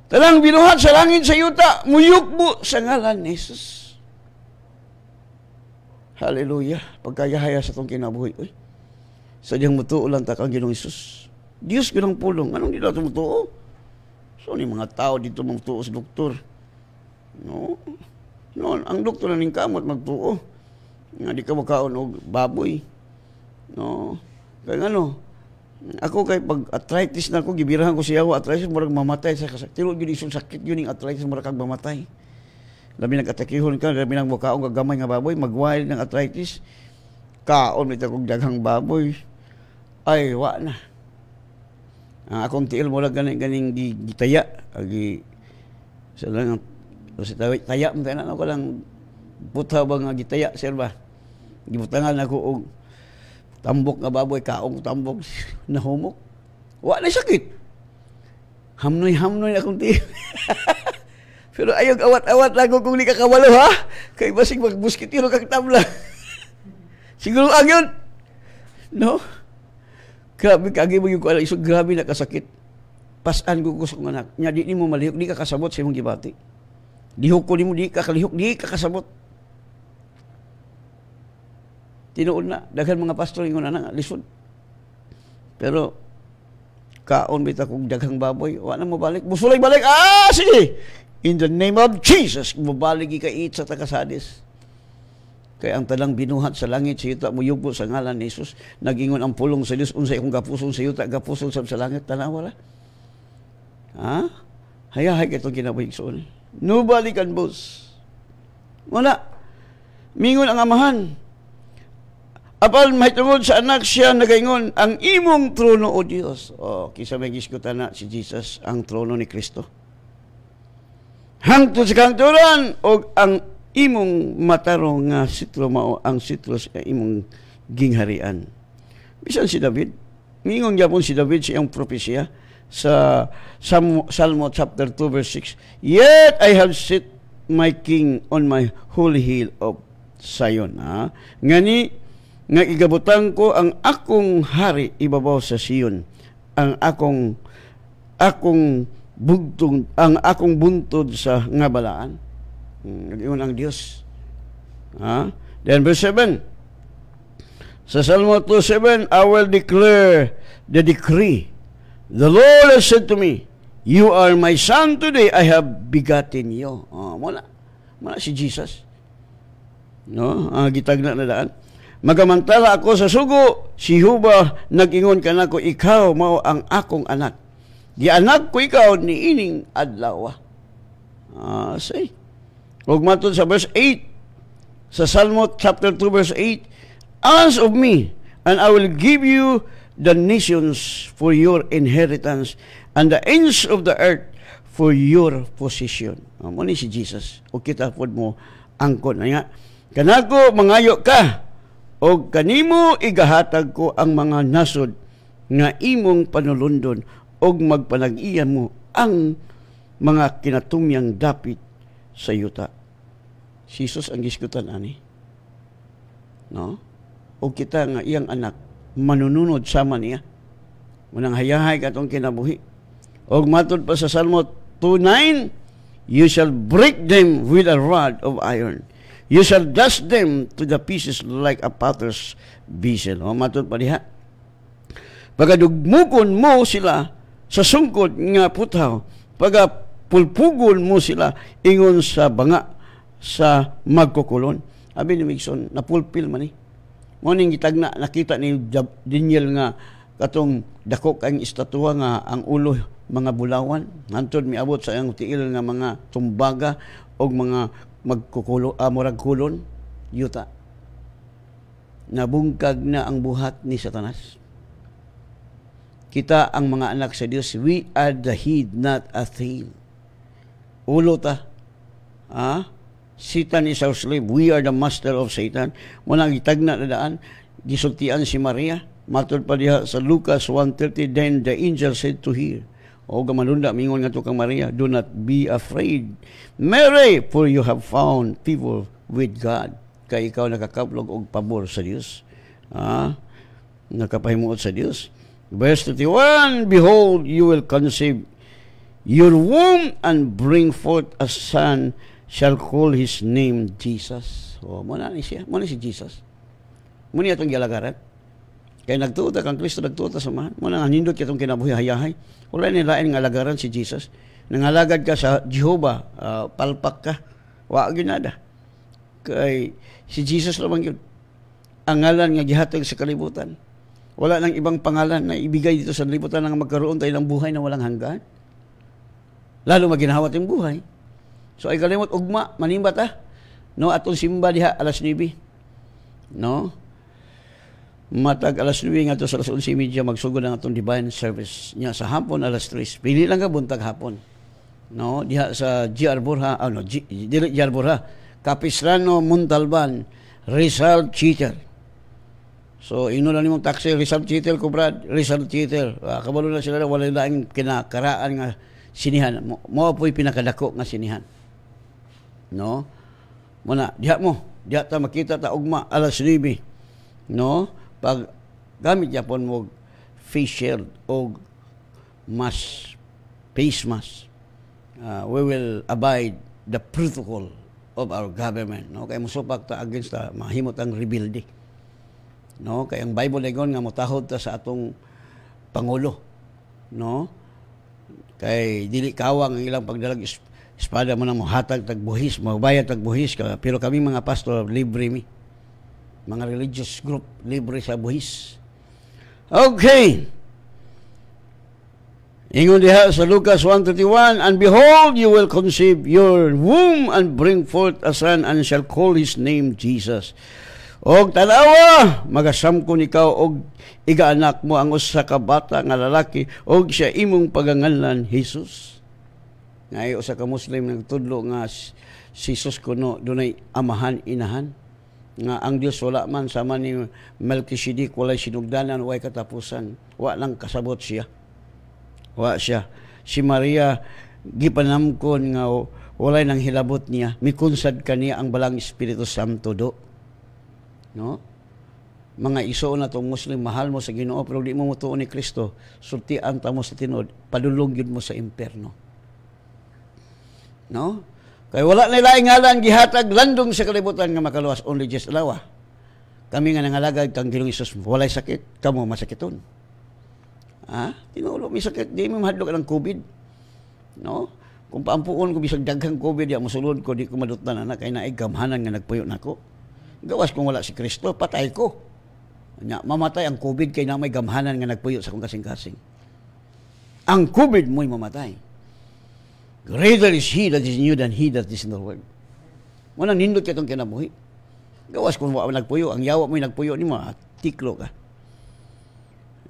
talang binuhat sa langit sa yuta, muyukbo sa ngalan ni Jesus. Hallelujah. Pagkayahaya sa itong kinabuhi. Uy, sadyang mutuo lang takang Ginoong Isus. Diyos ginang pulong. Anong dito ito mutuo? So, ni mga tao dito mutuo sa doktor. No. Ang doktor na ning kamot magtuo. Nga di ka makaon og baboy. No. Kaya ako kay pag arthritis na ako, gibirahan ko siya, arthritis, murag mamatay sa kasakit. Tiro yun isang sakit yun yung arthritis, murag kang mamatay. Labi nag-atakihon ka, labi nang makaon kagamay nga baboy, magwahil ng arthritis. Kaon, may takong daghang baboy. Ay, wa na. Akong tiil mo lang ganing gitaya. Sa lang, taya mo tayo na ako lang buta ba nga gitaya, sir ba? Gibutangan ako og tambok nga baboy, kaong tambok, nahumok. Wa na sakit. Hamnoy-hamnoy akong tiil. Pero ayog awat-awat lang kung di ka kabalo, ha? Kay basig magbuskitiro kang tabla. Siguro ang yun. No? Grabe, kagi mo yung kuala. So, grabe nakasakit. Pasan ko gusto kong anak. Nya, di mo malihok, di ka kasabot sa imong gibati. Lihok ko di mo, di ka kalihok, di ka kasabot. Tinuod na, daghan mga pastor ingon ana lisod. Pero kaon bita kog daghang baboy, wa na mo balik. Musulay balik. Sige. In the name of Jesus, mobalik ikait sa takasades. Kaya ang talang binuhat sa langit sa yuta mo yubo sa ngalan ni Jesus. Nagingon ang pulong sa Dios unsay akong gapusong sa yuta, gapusong sa langit tanawa la. Hayahay itong kinabuhigsoon. No balikan, boss. Wala. Mingon ang amahan. Apal mahitungod sa anak siya nagaingon, ang imong trono o Dios. Kisa may giskutan na si Jesus ang trono ni Kristo. Hangtod sa kangturan o ang imong matarong nga sitro mao ang sitro sa imong gingharian. Bisan si David, mingon gyapon si David sa iyang propesya sa Salmo chapter 2 verse 6. Yet I have set my king on my holy hill of Zion. Ngani nga igabutang ko ang akong hari ibabaw sa Sion, ang akong buntod sa nga balaan. Yun ang Diyos. Then verse 7. Sa Salmo 2:7, I will declare the decree. The Lord has said to me, you are my son, today I have begotten you. Muna si Jesus. Gitagna na daan. Magamantala ako sa sugo, si Huba nag-ingon ka na ko, ikaw mao ang akong anak. Di anak ko ikaw ni ining adlaw. Say. Huwag matod sa verse 8, sa Salmo chapter 2 verse 8, ask of me, and I will give you the nations for your inheritance, and the ends of the earth for your possession. Muna si Jesus. O kita pod mo angkon na nga. Kanako mangayo ka, o kanimo igahatag ko ang mga nasod nga imong panulundon, og magpanag-iyan mo ang mga kinatumyang dapit sa yuta. Si Jesus ang giskutan ani. O kita nga iyang anak manununod sama niya. Munang hayahay katong kinabuhi. Og matod pa sa Salmo 2:9, you shall break them with a rod of iron. You shall dash them to the pieces like a potter's vessel. Matod pa diha. Pagdugmukon mo sila sa sungkod nga putaw, pagapulpugon mo sila ingon sa banga sa magkukulon. Abi ni Migson, napulpil man Morning gitagna nakita ni Daniel nga katong dako kang estatwa nga ang ulo mga bulawan. Hantod miabot sa iyang tiil nga mga tumbaga og mga magkukulo murag kulon yuta. Nabungkag na ang buhat ni Satanas. Kita ang mga anak sa Dios, we are the head, not a tail. Ulo ta. Satan is our slave. We are the master of Satan. Munang gitagna na daan, gisultian si Maria. Matod pa diha sa Lucas 1:30, then the angel said to her, gamanunda, mingon nga to kang Maria, do not be afraid, Mary, for you have found favor with God. Kay ikaw nakakablog og pabor sa Dios. Nakapahimuot sa Dios. Verse 31, behold, you will conceive your womb and bring forth a son, shall call his name Jesus. Muna ni siya. Muna si Jesus. Muna itong galagaran. Kaya nagtuota kang Kristo, nagtuota sa mahan. Muna nga nindot itong kinabuhi hayahay. Wala nilain ng alagaran si Jesus. Nangalagad ka sa Jehovah, palpak ka. Wa ginada. Kay si Jesus lamang yun. Ang ngalan nga gihatag sa kalibutan. Wala nang ibang pangalan na ibigay dito sa libutan nang magkaroon tayo ng buhay na walang hanggan. Lalo maginhawat yung buhay. So ay kalimot, ugma, manimba ta. Atong simba diha, alas 9. Matag alas 9 nga to sa alas 11:30 magsugod ang atong divine service niya sa hapon, alas 3. Pili lang ka buntag hapon. Diha sa GR Borja, GR Borja, Capistrano, Montalban, Rizal, Cheater. So, ino lang nimong taxi, Rizal Cheater ko, Brad. Rizal Cheater. Kabalo na sila na wala lang kinakaraan nga sinihan. Mo po'y pinakadako nga sinihan. Muna, diha ta makita ta ugma, alas 9. Pag gamit yapon mo face shield o mask, face mask, we will abide the protocol of our government. Kaya musupak ta against mahimot ang rebelde. No, kay ang Bible ingon nga motahod ta sa atong pangulo, no? Kay dili kawang ang ilang pagdalag espada mo nang mohatag tag buhis, magbayad tag buhis ka, pero kami mga pastor libre mi. Mga religious group libre sa buhis. Okay. Ingon diha sa Lucas 1:31, and behold, you will conceive your womb and bring forth a son and shall call his name Jesus. Og tanawa, magasamkon ikaw og igaanak mo ang usa ka bata nga lalaki og siya imong pagangalan Jesus. Ngay usa ka Muslim nagtudlo nga si Jesus kuno dunay amahan inahan nga ang Dios wala man sama ni Melchizedek, walay sinugdanan, walay katapusan, wa lang kasabot siya. Wa siya. Si Maria gipanamkon nga walay nang hilabot niya, mikunsad kaniya ang balang Espiritu Santo do. No? Mga iso na tong Muslim, mahal mo sa Ginoo pero di mo mutuo ni Kristo, sultian ta mo sa tinod, padulong gyud mo sa impierno. No? Kay wala na laing ngalan gihatag landong sa kalibutan nga makaluwas, only just alawa. Kami nga nangalagad kang Ginoong Hesus, walay sakit, kamo masakiton. Tinulo mi sakit, di mo mahadlok ang COVID. No? Kung paampuon ko bisag daghang COVID, ya mosulod ko, di ko madutan anak kay naay gamhanan nga nagpuyo nako. Gawas kung wala si Kristo, patay ko. Mamatay ang COVID kay na may gamhanan nga nagpuyo sa kong kasing-kasing. Ang COVID mo'y mamatay. Greater is He that is in you than he that is in the world. Munang nindot ka itong kinabuhi. Gawas kung wala nagpuyo, ang yawa mo'y nagpuyo ni mo, tiklo ka.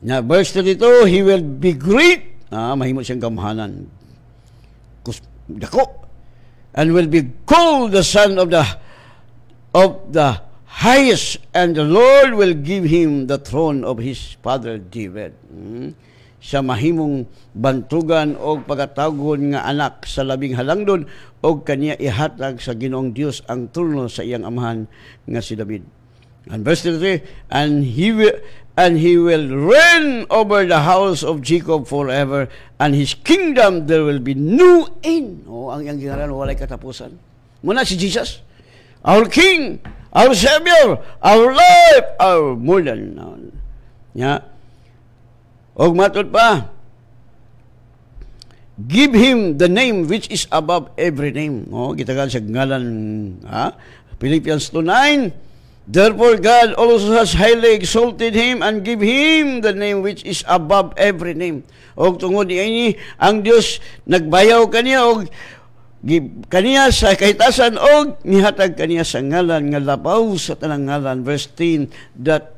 Na verse 32, He will be great. Mahimo siyang gamhanan. Dako. And will be called the Son of the highest, and the Lord will give him the throne of his father David. Siya mahimong bantugan o pagatagon nga anak sa labing halangdon o kaniya ihatag sa Ginoong Dios ang trono sa iyang amahan nga si David. And verse 33, and he will reign over the house of Jacob forever, and his kingdom there will be no end. Ang iyang gingaran walay katapusan. Muna si Jesus, our King, our Savior, our life, our more than now. Og matod pa, give him the name which is above every name. Gitagal sa ngalan, Philippians 2:9, therefore God also has highly exalted him and give him the name which is above every name. Og tungod niini, ang Dios nagbayaw kaniya og kaniya sa kahitasan og nihatag kaniya sa ngalan nga labaw sa tanang ngalan. Verse 10, that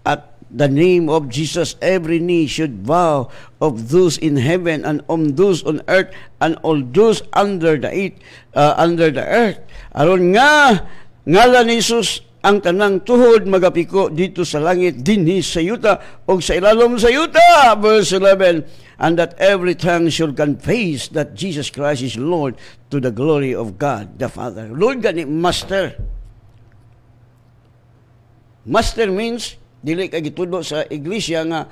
at the name of Jesus every knee should bow, of those in heaven and on those on earth and all those under the earth. Aron nga ngalan ni Jesus ang tanang tuhod magapiko dito sa langit dinhi sa yuta og sa ilalom sa yuta. Verse 11, and that every tongue should confess that Jesus Christ is Lord, to the glory of God the Father. Lord gani master. Master means dili kay gitudlo sa iglesia nga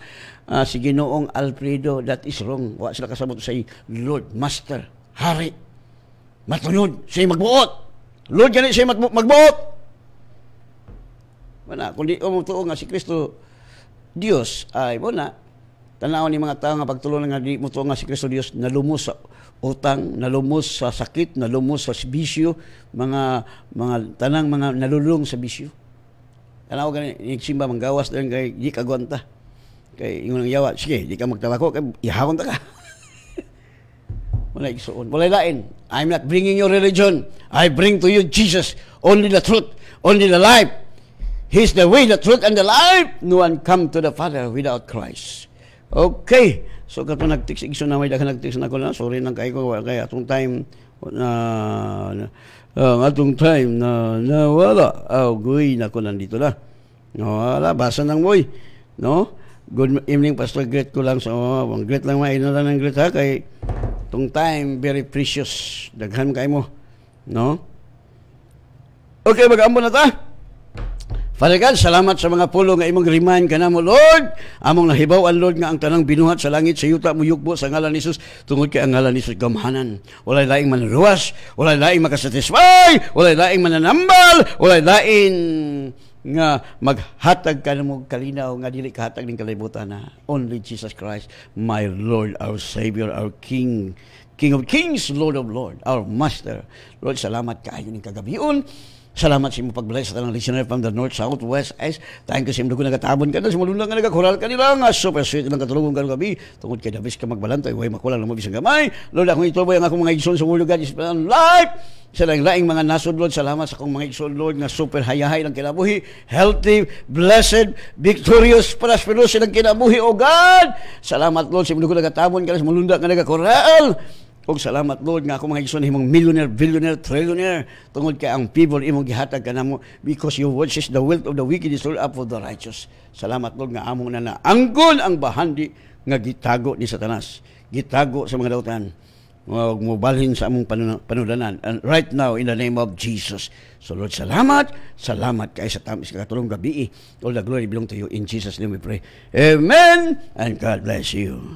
si Ginoong Alfredo, that is wrong. Wa sila kasabot sa Lord, master, hari. Matunod siya magbuot. Lord gani siya magbuot. Wala kundi umutuo nga si Kristo Dios ay wala. Tanaw ni mga tao nga pagtulong nga di mutuo nga si Kristo Dios, nalumos sa utang, nalumos sa sakit, nalumos sa bisyo, mga tanang mga nalulong sa bisyo. Tanaw gani nigsimba manggawas din kay di kagwanta. Kay ingon ang yawa, sige, di ka magtabako kay ihawon ta ka. Wala igsuon, wala lain. I'm not bringing your religion. I bring to you Jesus, only the truth, only the life. He's the way, the truth, and the life. No one come to the Father without Christ. Okay. So kato nag-text igsoon na may daghang nag-text na ko na. Sorry nang kay ko kay atong time na wala. Guy na ko nandito na. Wala, basa nang boy. No? Good evening, Pastor. Great ko lang sa great lang maina lang ng great ha kay tong time very precious. Daghan kay mo. No? Okay, mag-ambon na ta. Father God, salamat sa mga pulo nga imong remind ka na mo, Lord. Among nahibaw ang Lord nga ang tanang binuhat sa langit sa yuta mo yugbo sa ngalan ni Jesus, tungod kay ang ngalan ni Jesus gamhanan. Walay laing manluwas, walay laing makasatisfy, walay laing mananambal, walay laing nga maghatag ka mo kalinaw nga dili kahatag ning kalibutan na only Jesus Christ, my Lord, our Savior, our King, King of Kings, Lord of Lords, our Master. Lord, salamat kaayo ning kagabion. Salamat sa imo pag-bless sa tanang listener from the north, south, west, east. Thank you sa imo dugo nagatabon ka na, sa mulunang nga nagakural ka nila nga super sweet ng katulungan ka ng gabi. Tungod kay Davis ka magbalantoy, way makulang na mo bisang gamay. Lord, akong ituloy ang akong mga igsoon sa world of God is life. Sa laing mga nasod, Lord, salamat sa akong mga igsoon, Lord, nga super hayahay ng kinabuhi, healthy, blessed, victorious, prosperous silang kinabuhi, O God. Salamat, Lord, sa imo dugo nagatabon ka na, sa mulunang nga nagakural. Og salamat, Lord, nga ako mga igsoon himong millionaire, billionaire, trillionaire tungod kay ang people imong gihatag kanamo because your word says the wealth of the wicked is stored up for the righteous. Salamat, Lord, nga among na naangkon ang bahandi nga gitago ni Satanas, gitago sa mga dautan, mobalhin sa among panudanan. And right now in the name of Jesus. So Lord, salamat kay sa tamis katulong gabi. All the glory belong to you. In Jesus' name we pray. Amen and God bless you.